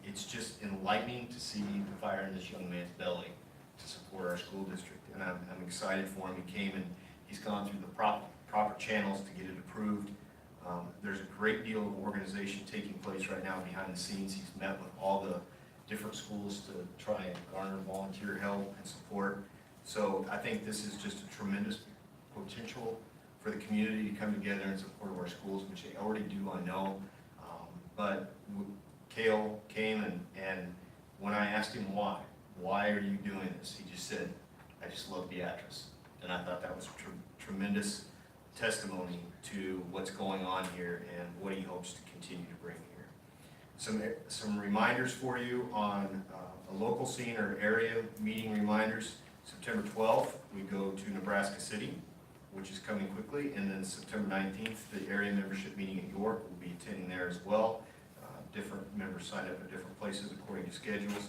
it's just enlightening to see the fire in this young man's belly to support our school district, and I'm excited for him. He came and he's gone through the proper channels to get it approved. There's a great deal of organization taking place right now behind the scenes. He's met with all the different schools to try and garner volunteer help and support. So I think this is just a tremendous potential for the community to come together in support of our schools, which they already do, I know. But Cale came and when I asked him why are you doing this? He just said, I just love Beatrice. And I thought that was tremendous testimony to what's going on here and what he hopes to continue to bring here. Some reminders for you on a local scene or area meeting reminders. September 12th, we go to Nebraska City, which is coming quickly, and then September 19th, the area membership meeting at York, will be attending there as well. Different members sign up at different places according to schedules.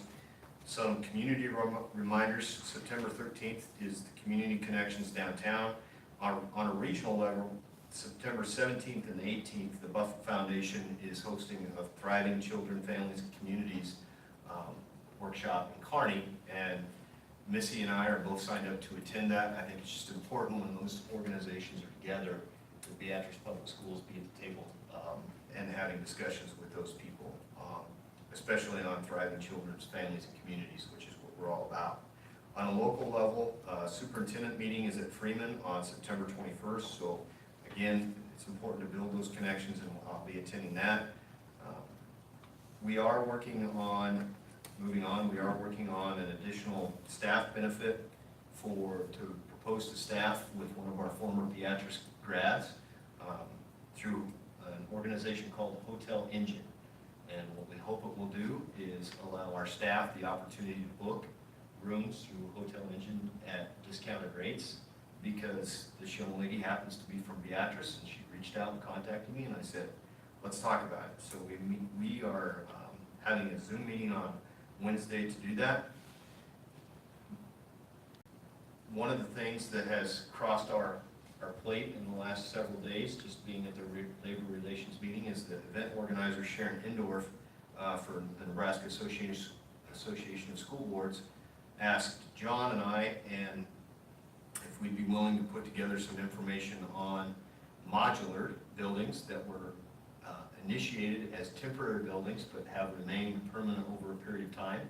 Some community reminders. September 13th is the Community Connections downtown. On a regional level, September 17th and 18th, the Buffett Foundation is hosting a Thriving Children, Families, and Communities workshop in Kearney, and Missy and I are both signed up to attend that. I think it's just important when those organizations are together, the Beatrice Public Schools be at the table and having discussions with those people, especially on thriving children's, families, and communities, which is what we're all about. On a local level, superintendent meeting is at Freeman on September 21st. So again, it's important to build those connections, and I'll be attending that. We are working on an additional staff benefit to propose to staff with one of our former Beatrice grads through an organization called Hotel Engine. And what we hope it will do is allow our staff the opportunity to book rooms through Hotel Engine at discounted rates, because this young lady happens to be from Beatrice, and she reached out and contacted me, and I said, let's talk about it. So we are having a Zoom meeting on Wednesday to do that. One of the things that has crossed our plate in the last several days, just being at the Labor Relations meeting, is the event organizer Sharon Indorf for the Nebraska Association of School Boards asked John and I and if we'd be willing to put together some information on modular buildings that were initiated as temporary buildings but have remained permanent over a period of time,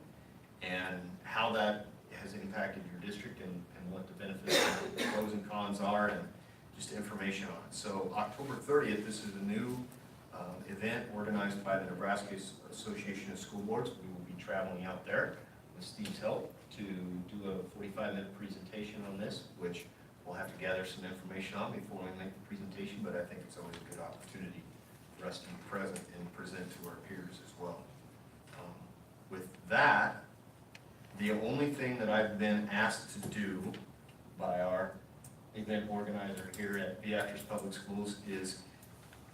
and how that has impacted your district and what the benefits and the pros and cons are, and just information on it. So October 30th, this is a new event organized by the Nebraska Association of School Boards. We will be traveling out there with Steve's help to do a 45-minute presentation on this, which we'll have to gather some information on before we make the presentation, but I think it's always a good opportunity for us to be present and present to our peers as well. With that, the only thing that I've been asked to do by our event organizer here at Beatrice Public Schools is,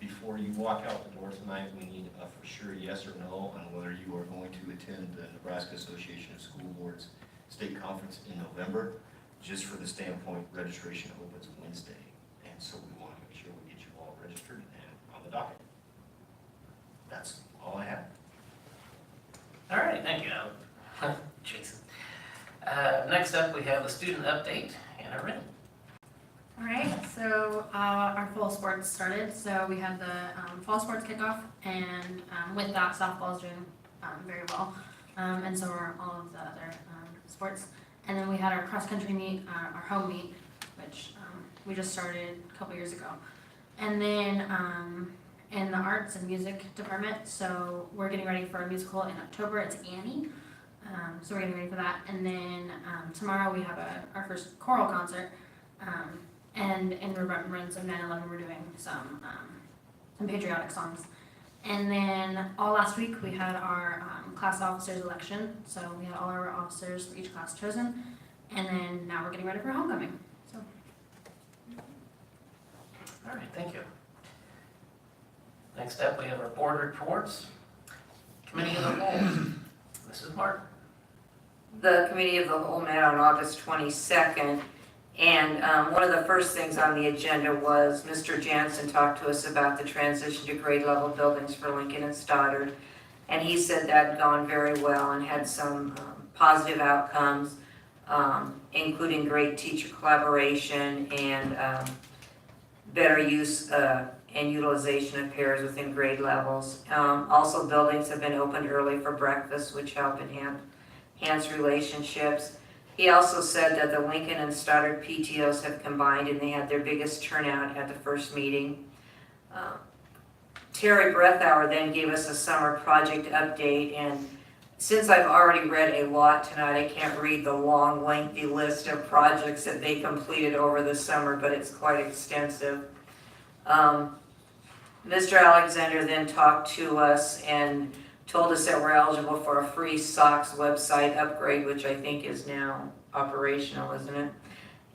before you walk out the door tonight, we need a for sure yes or no on whether you are going to attend the Nebraska Association of School Boards State Conference in November. Just for the standpoint, registration opens Wednesday, and so we want to make sure we get you all registered and on the docket. That's all I have. All right, thank you, Alan. Jason. Next up, we have the student update, Anna Wren. All right, so our fall sports started. So we had the fall sports kickoff, and with that, softball is doing very well, and so are all of the other sports. And then we had our cross-country meet, our home meet, which we just started a couple years ago. And then in the arts and music department, so we're getting ready for a musical in October. It's Annie. So we're getting ready for that. And then tomorrow we have our first choral concert. And in remembrance of 9/11, we're doing some patriotic songs. And then all last week we had our class officers election. So we had all our officers for each class chosen. And then now we're getting ready for homecoming. So. All right, thank you. Next up, we have our board reports. Committee of the Whole, Mrs. Martin. The Committee of the Whole met on August 22nd, and one of the first things on the agenda was Mr. Jansen talked to us about the transition to grade level buildings for Lincoln and Stoddard, and he said that had gone very well and had some positive outcomes, including great teacher collaboration and better use and utilization of pairs within grade levels. Also, buildings have been opened early for breakfast, which help enhance relationships. He also said that the Lincoln and Stoddard PTOs have combined and they had their biggest turnout at the first meeting. Terry Brethauer then gave us a summer project update, and since I've already read a lot tonight, I can't read the long, lengthy list of projects that they completed over the summer, but it's quite extensive. Mr. Alexander then talked to us and told us that we're eligible for a free SOX website upgrade, which I think is now operational, isn't it?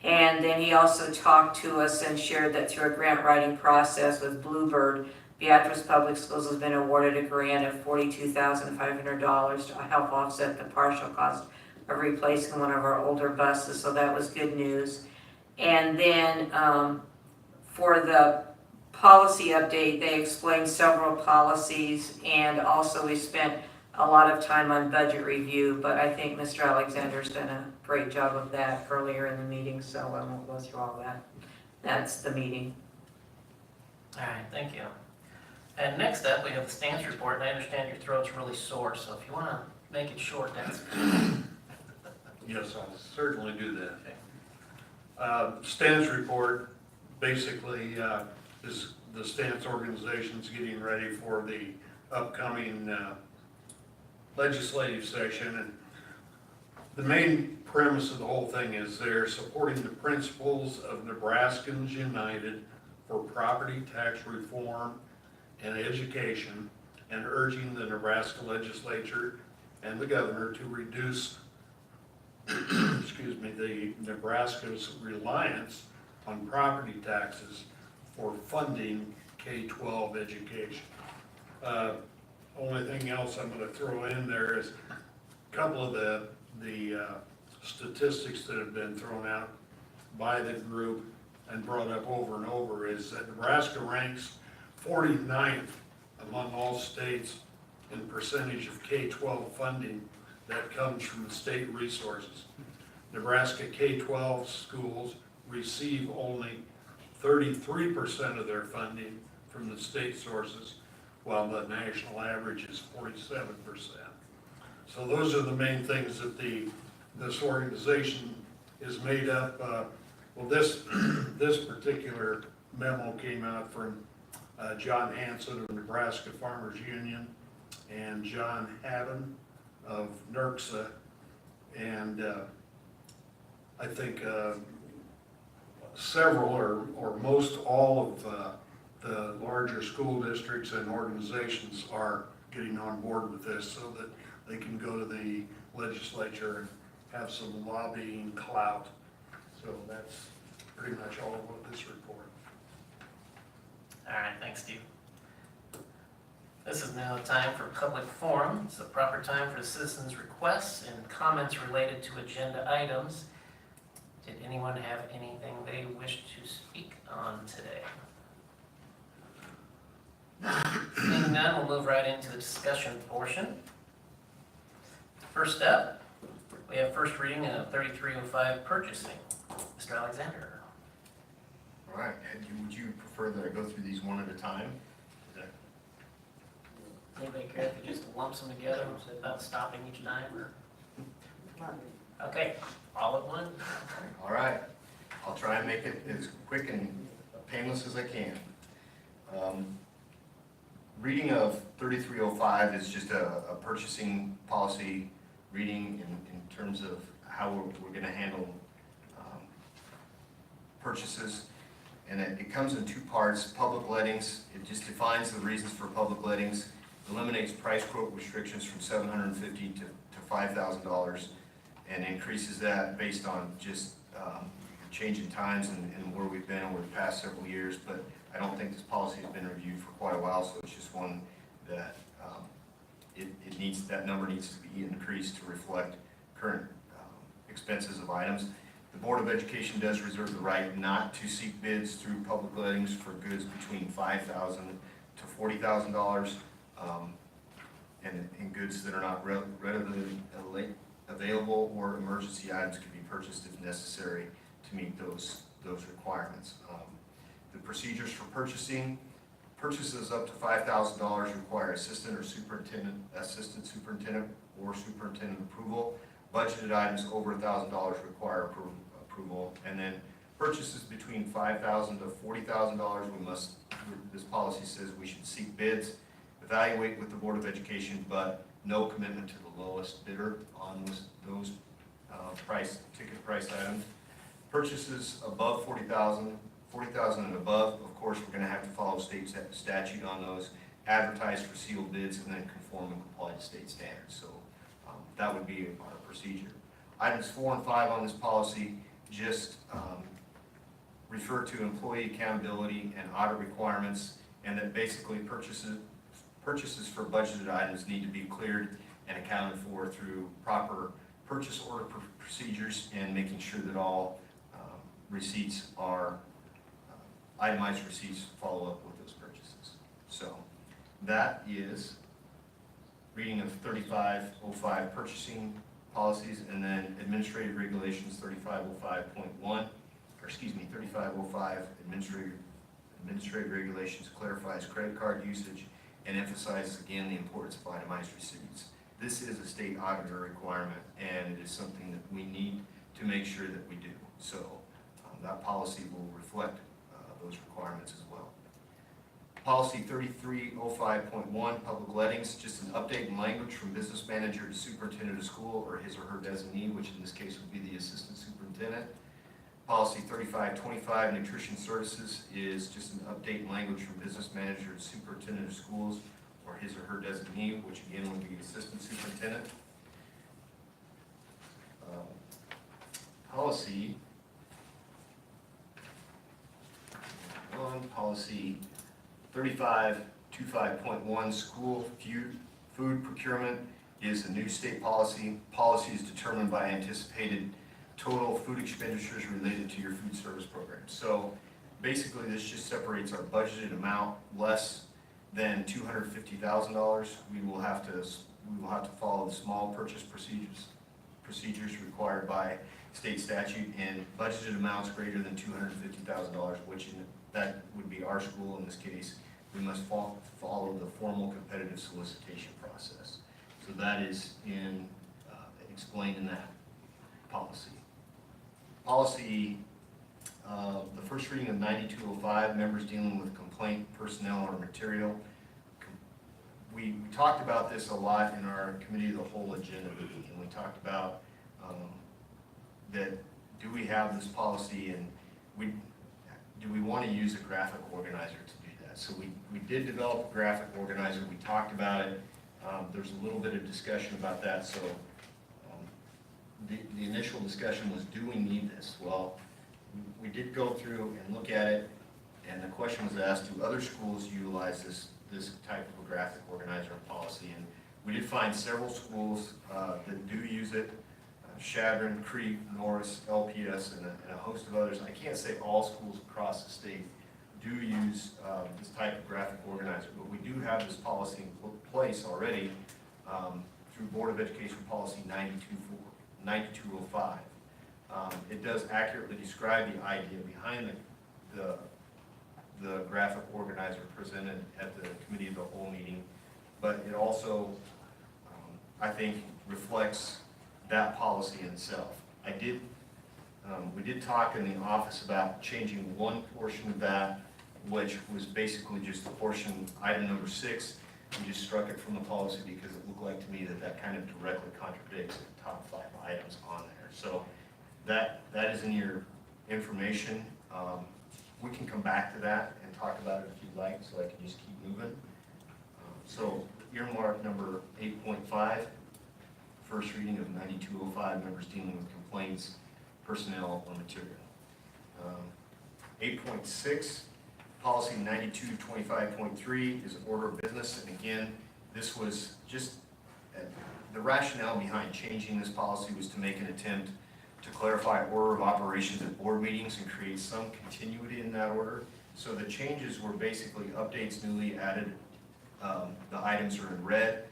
And then he also talked to us and shared that through a grant writing process with Bluebird, Beatrice Public Schools has been awarded a grant of $42,500 to help offset the partial cost of replacing one of our older buses, so that was good news. And then for the policy update, they explained several policies, and also we spent a lot of time on budget review, but I think Mr. Alexander's done a great job of that earlier in the meeting, so I won't go through all that. That's the meeting. All right, thank you. And next up, we have the stance report, and I understand your throat's really sore, so if you want to make it short, that's good. Yes, I'll certainly do that. Stance report basically is the stance organization's getting ready for the upcoming legislative session. And the main premise of the whole thing is they're supporting the principles of Nebraskans United for property tax reform and education, and urging the Nebraska legislature and the governor to reduce the Nebraska's reliance on property taxes for funding K-12 education. Only thing else I'm going to throw in there is a couple of the statistics that have been thrown out by the group and brought up over and over is that Nebraska ranks 49th among all states in percentage of K-12 funding that comes from the state resources. Nebraska K-12 schools receive only 33% of their funding from the state sources, while the national average is 47%. So those are the main things that this organization is made up. This particular memo came out from John Hanson of Nebraska Farmers Union and John Haddon of NERCSA, and I think several or most all of the larger school districts and organizations are getting on board with this so that they can go to the legislature and have some lobbying clout. So that's pretty much all of this report. All right, thanks, Steve. This is now time for public forum. It's the proper time for citizens' requests and comments related to agenda items. Did anyone have anything they wish to speak on today? Seeing none, we'll move right into the discussion portion. First up, we have first reading of 3305 purchasing. Mr. Alexander. All right, would you prefer that I go through these one at a time? Anybody care if you just lumps them together without stopping each time, or? Okay, all at one? All right, I'll try and make it as quick and painless as I can. Reading of 3305 is just a purchasing policy reading in terms of how we're gonna handle purchases. And it comes in two parts. Public lettings, it just defines the reasons for public lettings, eliminates price quote restrictions from $750 to $5,000, and increases that based on just change in times and where we've been over the past several years. But I don't think this policy has been reviewed for quite a while, so it's just one that that number needs to be increased to reflect current expenses of items. The Board of Education does reserve the right not to seek bids through public lettings for goods between $5,000 to $40,000, and goods that are not readily available or emergency items can be purchased if necessary to meet those requirements. The procedures for purchases up to $5,000 require assistant superintendent or superintendent approval. Budgeted items over $1,000 require approval, and then purchases between $5,000 to $40,000, this policy says we should seek bids, evaluate with the Board of Education, but no commitment to the lowest bidder on those ticket price items. Purchases above $40,000 and above, of course, we're going to have to follow state statute on those, advertise for sealed bids, and then conform and comply to state standards. So that would be our procedure. Items 4 and 5 on this policy just refer to employee accountability and audit requirements, and that basically purchases for budgeted items need to be cleared and accounted for through proper purchase order procedures and making sure that all receipts are itemized receipts follow up with those purchases. So that is reading of 3505 purchasing policies, and then administrative regulations 3505 administrative regulations clarifies credit card usage and emphasizes again the importance of itemized receipts. This is a state auditor requirement, and it is something that we need to make sure that we do. So that policy will reflect those requirements as well. Policy 3305.1, public lettings, just an update in language from business manager to superintendent of school or his or her designee, which in this case would be the assistant superintendent. Policy 3525, nutrition services, is just an update in language from business manager to superintendent of schools or his or her designee, which again would be assistant superintendent. Policy 3525.1, school food procurement, is a new state policy. Policy is determined by anticipated total food expenditures related to your food service program. So basically this just separates our budgeted amount less than $250,000. We will have to follow the small purchase procedures required by state statute, and budgeted amounts greater than $250,000, which that would be our school in this case. We must follow the formal competitive solicitation process. So that is explained in that policy. Policy, the first reading of 9205, members dealing with complaint, personnel, or material. We talked about this a lot in our committee of the whole agenda meeting, and we talked about that do we have this policy, and do we want to use a graphic organizer to do that? So we did develop a graphic organizer. We talked about it. There's a little bit of discussion about that. So the initial discussion was, do we need this? Well, we did go through and look at it, and the question was asked, do other schools utilize this type of a graphic organizer policy? And we did find several schools that do use it. Chadron, Creek, Norris, LPS, and a host of others. I can't say all schools across the state do use this type of graphic organizer, but we do have this policy in place already through Board of Education Policy 9205. It does accurately describe the idea behind the graphic organizer presented at the Committee of the Whole meeting, but it also, I think, reflects that policy in itself. We did talk in the office about changing one portion of that, which was basically just the portion, item number 6, We just struck it from the policy because it looked like to me that that kind of directly contradicts the top 5 items on there. So that is in your information. We can come back to that and talk about it if you'd like, so I can just keep moving. So earmark number 8.5, first reading of 9205, members dealing with complaints, personnel, or material. 8.6, policy 9225.3 is order of business, and again, this was just, the rationale behind changing this policy was to make an attempt to clarify order of operations at board meetings and create some continuity in that order. So the changes were basically updates newly added. The items are in red.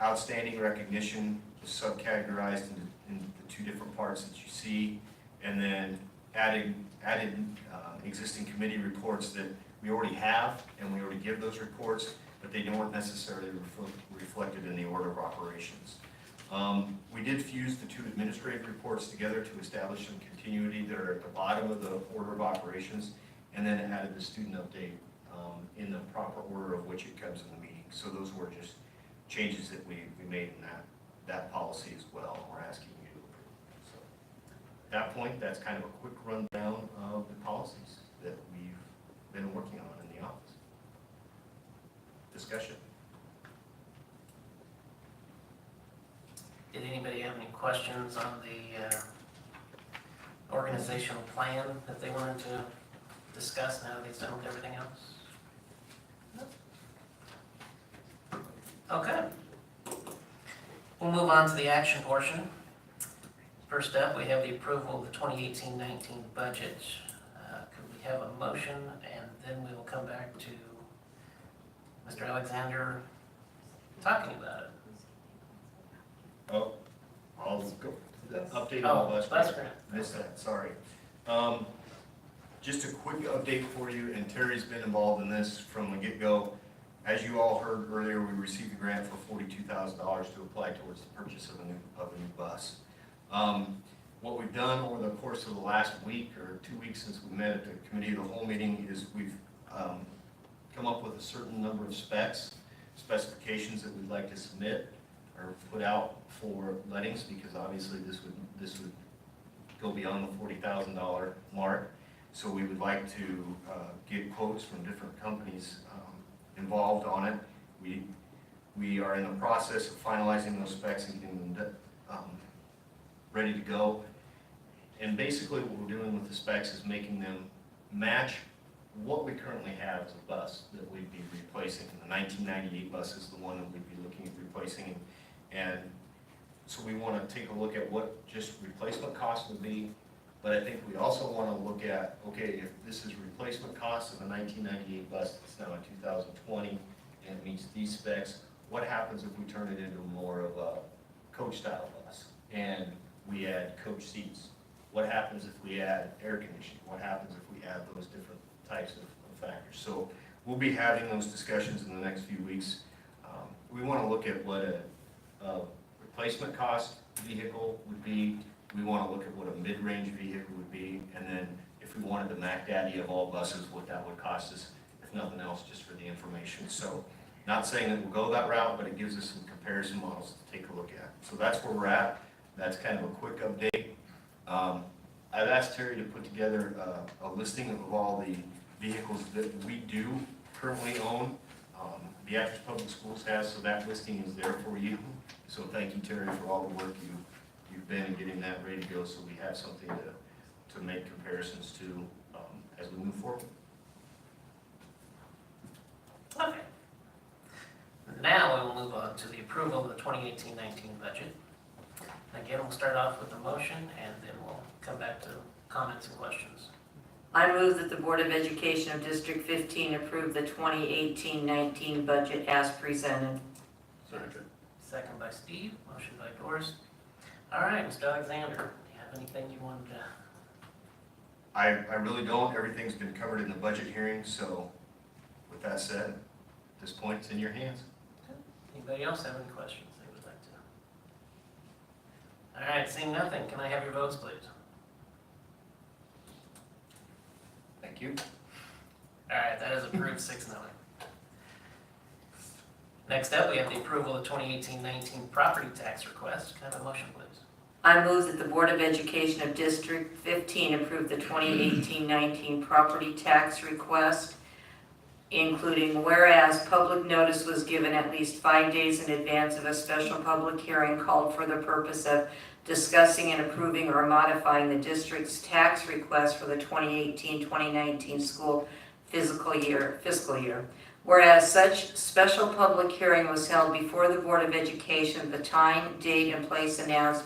Outstanding recognition was subcategorized into the 2 different parts that you see, and then added existing committee reports that we already have, and we already give those reports, but they weren't necessarily reflected in the order of operations. We did fuse the 2 administrative reports together to establish some continuity that are at the bottom of the order of operations, and then added the student update in the proper order of which it comes in the meeting. So those were just changes that we made in that policy as well. We're asking you to approve. So at that point, that's kind of a quick rundown of the policies that we've been working on in the office. Discussion. Did anybody have any questions on the organizational plan that they wanted to discuss now that he's done with everything else? Okay. We'll move on to the action portion. First up, we have the approval of the 2018-19 budget. Could we have a motion, and then we will come back to Mr. Alexander talking about it. Oh, I'll go. The update on the bus grant. Missed that, sorry. Just a quick update for you, and Terry's been involved in this from the get-go. As you all heard earlier, we received a grant for $42,000 to apply towards the purchase of a new bus. What we've done over the course of the last week or 2 weeks since we met at the committee of the whole meeting is we've come up with a certain number of specifications that we'd like to submit or put out for lettings, because obviously this would go beyond the $40,000 mark. So we would like to get quotes from different companies involved on it. We are in the process of finalizing those specs and getting them ready to go. And basically what we're doing with the specs is making them match what we currently have as a bus that we'd be replacing. The 1998 bus is the one that we'd be looking at replacing. And so we want to take a look at what just replacement cost would be. But I think we also want to look at, okay, if this is replacement cost of a 1998 bus that's now in 2020 and it meets these specs, what happens if we turn it into more of a coach style bus and we add coach seats? What happens if we add air conditioning? What happens if we add those different types of factors? So we'll be having those discussions in the next few weeks. We want to look at what a replacement cost vehicle would be. We want to look at what a mid-range vehicle would be, and then if we wanted the Mac Daddy of all buses, what that would cost us, if nothing else, just for the information. So not saying that we'll go that route, but it gives us some comparison models to take a look at. So that's where we're at. That's kind of a quick update. I've asked Terry to put together a listing of all the vehicles that we do currently own. Beatrice Public Schools has, so that listing is there for you. So thank you, Terry, for all the work you've been in getting that ready to go, so we have something to make comparisons to as we move forward. Okay. Now we will move on to the approval of the 2018-19 budget. Again, we'll start off with the motion, and then we'll come back to comments and questions. I move that the Board of Education of District 15 approve the 2018-19 budget as presented. Second by Steve, motion by Doris. All right, Mr. Alexander, do you have anything you wanted to? I really don't. Everything's been covered in the budget hearing, so with that said, at this point, it's in your hands. Anybody else have any questions they would like to? All right, seeing nothing, can I have your votes, please? Thank you. All right, that is approved 6-0. Next up, we have the approval of 2018-19 property tax request. Can I have a motion, please? I move that the Board of Education of District 15 approve the 2018-19 property tax request, including whereas public notice was given at least 5 days in advance of a special public hearing called for the purpose of discussing and approving or modifying the district's tax request for the 2018-2019 school fiscal year. Whereas such special public hearing was held before the Board of Education, the time, date, and place announced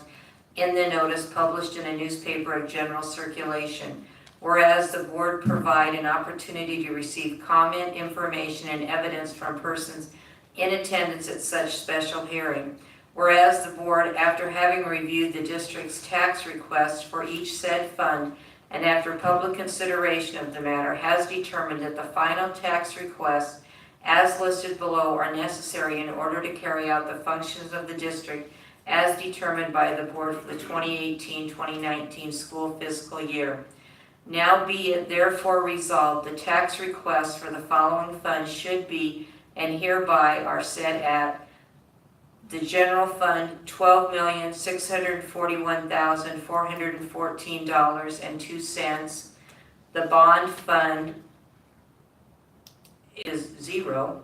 in the notice published in a newspaper of general circulation. Whereas the board provide an opportunity to receive comment, information, and evidence from persons in attendance at such special hearing. Whereas the board, after having reviewed the district's tax requests for each said fund, and after public consideration of the matter, has determined that the final tax requests as listed below are necessary in order to carry out the functions of the district as determined by the board for the 2018-2019 school fiscal year. Now be it therefore resolved, the tax requests for the following funds should be and hereby are set at the general fund, $12,641,414.02. The bond fund is $0.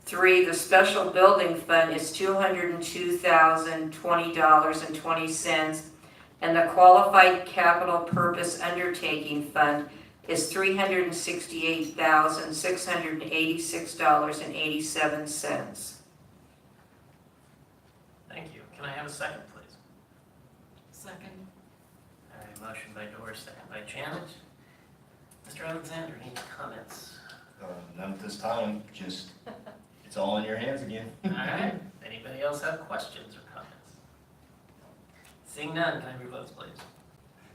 3, the special building fund is $202,020.20, and the qualified capital purpose undertaking fund is $368,686.87. Thank you. Can I have a second, please? Second. All right, motion by Doris, second by Janet. Mr. Alexander, any comments? None at this time, just, it's all in your hands again. All right. Anybody else have questions or comments? Seeing none, can I have your votes, please?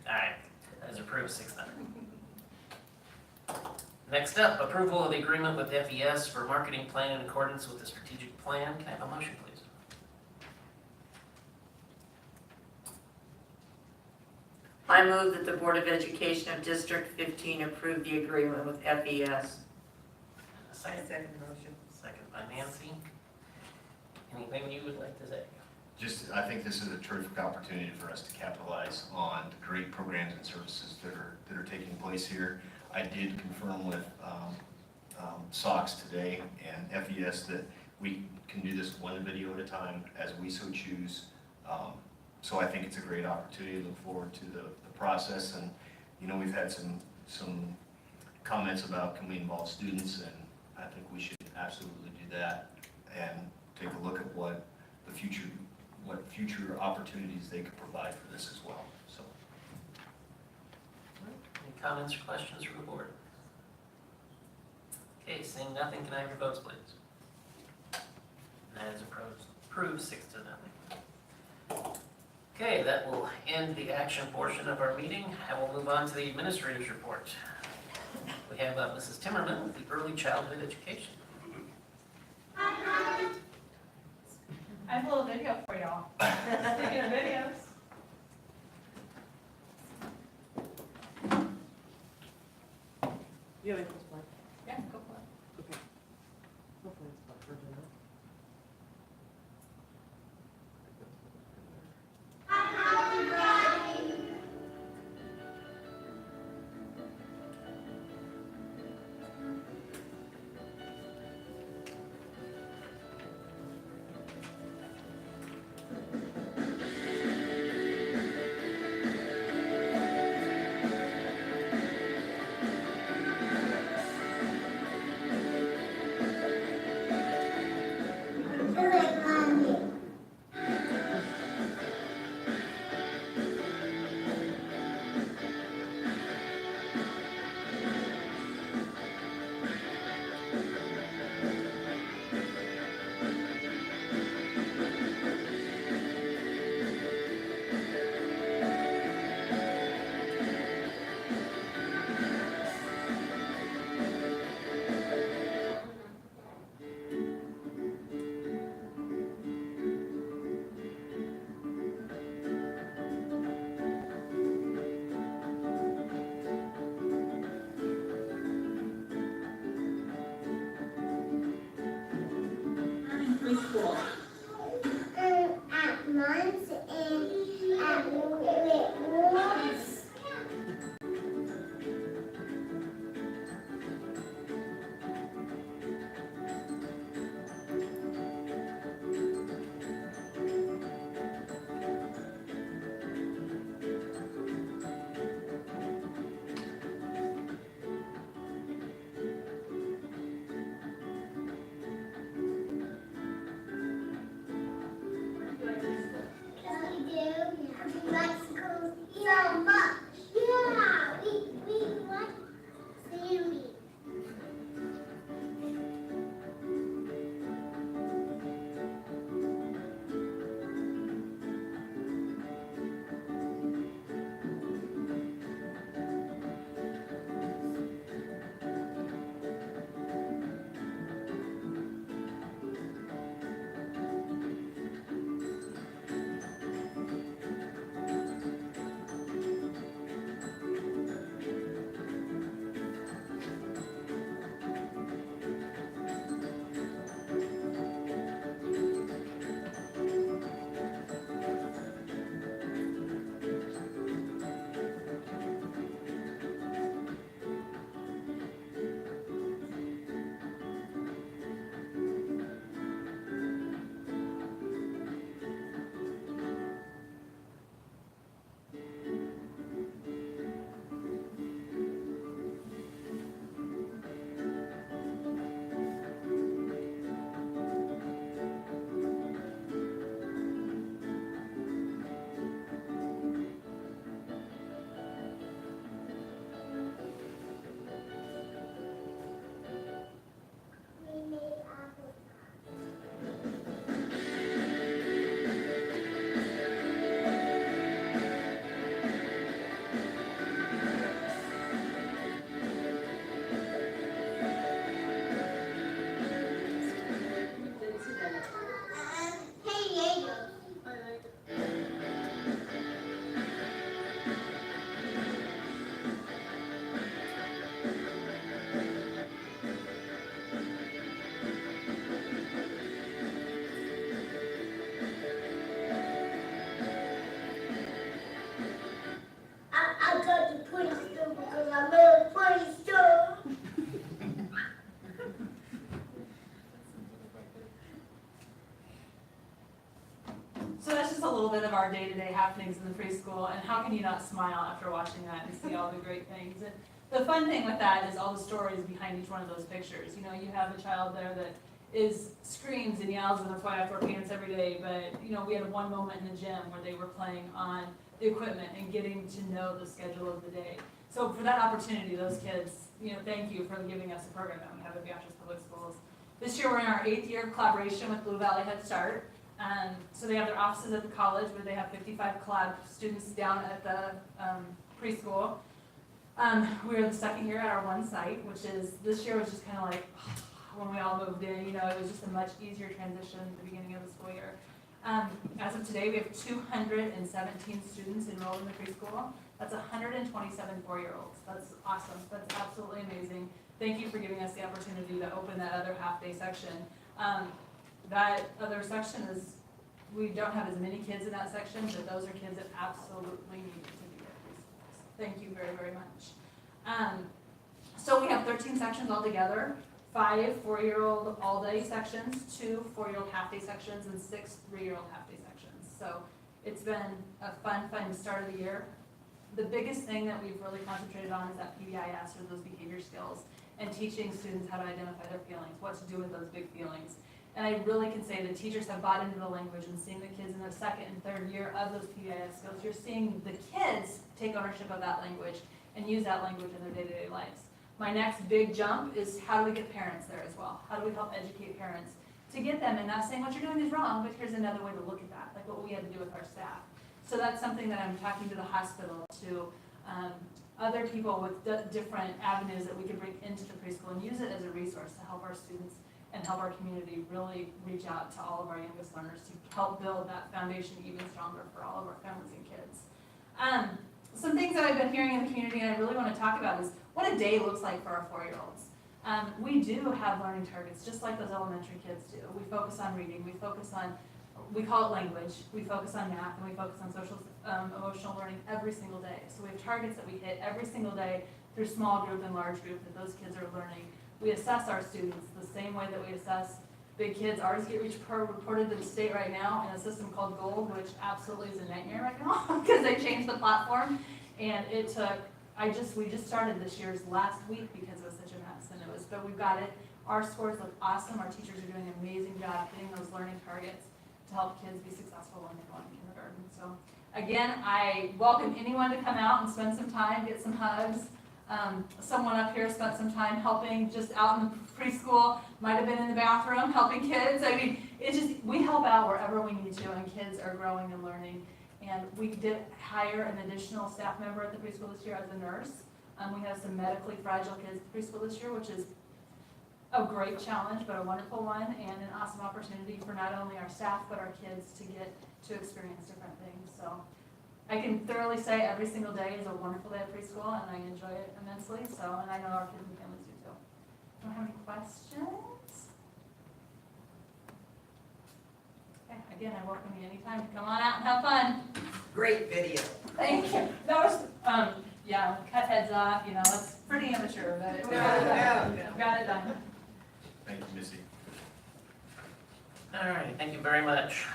All right, that is approved 6-0. Next up, approval of the agreement with FES for marketing plan in accordance with the strategic plan. Can I have a motion, please? I move that the Board of Education of District 15 approve the agreement with FES. A second. motion. Second by Nancy. Anything you would like to say? Just, I think this is a terrific opportunity for us to capitalize on the great programs and services that are taking place here. I did confirm with SOX today and FES that we can do this one video at a time as we so choose. So I think it's a great opportunity. Look forward to the process. And, you know, we've had some comments about can we involve students, and I think we should absolutely do that and take a look at what future opportunities they could provide for this as well. So. Any comments or questions from the board? Okay, seeing nothing, can I have your votes, please? And that is approved 6-0. Okay, that will end the action portion of our meeting. I will move on to the administrator's report. We have Mrs. Timmerman with the early childhood education. I have a little video for y'all. Speaking of videos. You have any questions? Yeah, go for it. Okay. Hopefully it's not virgin, huh? our day-to-day happenings in the preschool, and how can you not smile after watching that and see all the great things? And the fun thing with that is all the stories behind each one of those pictures. You know, you have a child there that screams and yells, and that's why I wear pants every day, but, you know, we had one moment in the gym where they were playing on the equipment and getting to know the schedule of the day. So for that opportunity, those kids, you know, thank you for giving us a program that we have at Beatrice Public Schools. This year, we're in our 8th year of collaboration with Blue Valley Head Start. So they have their offices at the college, where they have 55 collab students down at the preschool. We're the second year at our one site, which is, this year was just kind of like, when we all moved in, you know, it was just a much easier transition at the beginning of the school year. As of today, we have 217 students enrolled in the preschool. That's 127 4-year-olds. That's awesome. That's absolutely amazing. Thank you for giving us the opportunity to open that other half-day section. That other section is, we don't have as many kids in that section, but those are kids that absolutely need to be at preschools. Thank you very, very much. So we have 13 sections altogether, 5 4-year-old all-day sections, 2 4-year-old half-day sections, and 6 3-year-old half-day sections. So it's been a fun start of the year. The biggest thing that we've really concentrated on is that PBIS, or those behavior skills, and teaching students how to identify their feelings, what to do with those big feelings. And I really can say the teachers have bought into the language, and seeing the kids in their 2nd and 3rd year of those PBIS skills, you're seeing the kids take ownership of that language and use that language in their day-to-day lives. My next big jump is, how do we get parents there as well? How do we help educate parents to get them and not saying what you're doing is wrong, but here's another way to look at that, like what we had to do with our staff. So that's something that I'm talking to the hospital, to other people with different avenues that we could bring into the preschool and use it as a resource to help our students and help our community really reach out to all of our youngest learners to help build that foundation even stronger for all of our families and kids. Some things that I've been hearing in the community and I really want to talk about is what a day looks like for our 4-year-olds. We do have learning targets, just like those elementary kids do. We focus on reading, we focus on, we call it language, we focus on math, and we focus on social, emotional learning every single day. So we have targets that we hit every single day through small group and large group that those kids are learning. We assess our students the same way that we assess big kids. Ours get reported to the state right now in a system called GOLD, which absolutely is a nightmare right now because they changed the platform. And it took, we just started this year's last week because it was such a mess, and but we've got it. Our scores look awesome. Our teachers are doing an amazing job hitting those learning targets to help kids be successful when they go into kindergarten. So again, I welcome anyone to come out and spend some time, get some hugs. Someone up here spent some time helping just out in the preschool, might have been in the bathroom helping kids. I mean, it's just, we help out wherever we need to, and kids are growing and learning. And we did hire an additional staff member at the preschool this year as a nurse. We have some medically fragile kids at the preschool this year, which is a great challenge, but a wonderful one, and an awesome opportunity for not only our staff, but our kids to get to experience different things. So I can thoroughly say every single day is a wonderful day at preschool, and I enjoy it immensely. So, and I know our kids and families do too. Don't have any questions? Okay, again, I welcome you anytime to come on out and have fun. Great video. Thank you. That was, yeah, cut heads off, you know, it's pretty immature, but we got it done. Thank you, Missy. All right, thank you very much.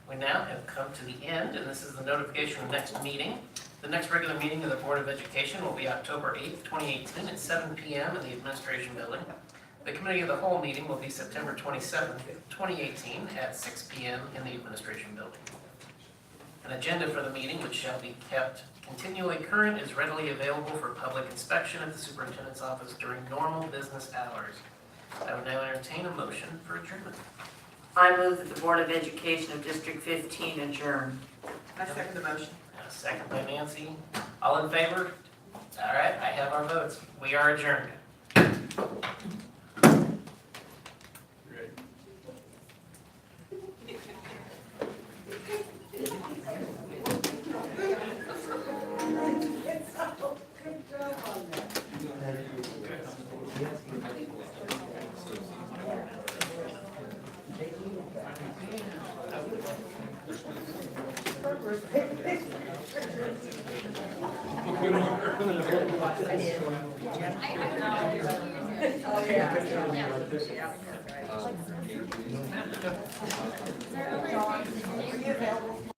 We now have come to the end, and this is the notification of next meeting. The next regular meeting of the Board of Education will be October 8th, 2018 at 7 p.m. in the Administration Building. The Committee of the Whole meeting will be September 27th, 2018 at 6 p.m. in the Administration Building. An agenda for the meeting, which shall be kept continually current, is readily available for public inspection at the Superintendent's office during normal business hours. I would now entertain a motion for adjournment. I move that the Board of Education of District 15 adjourn. I second the motion. Second by Nancy. All in favor? All right, I have our votes. We are adjourned. I did. Oh, yeah. Is there other-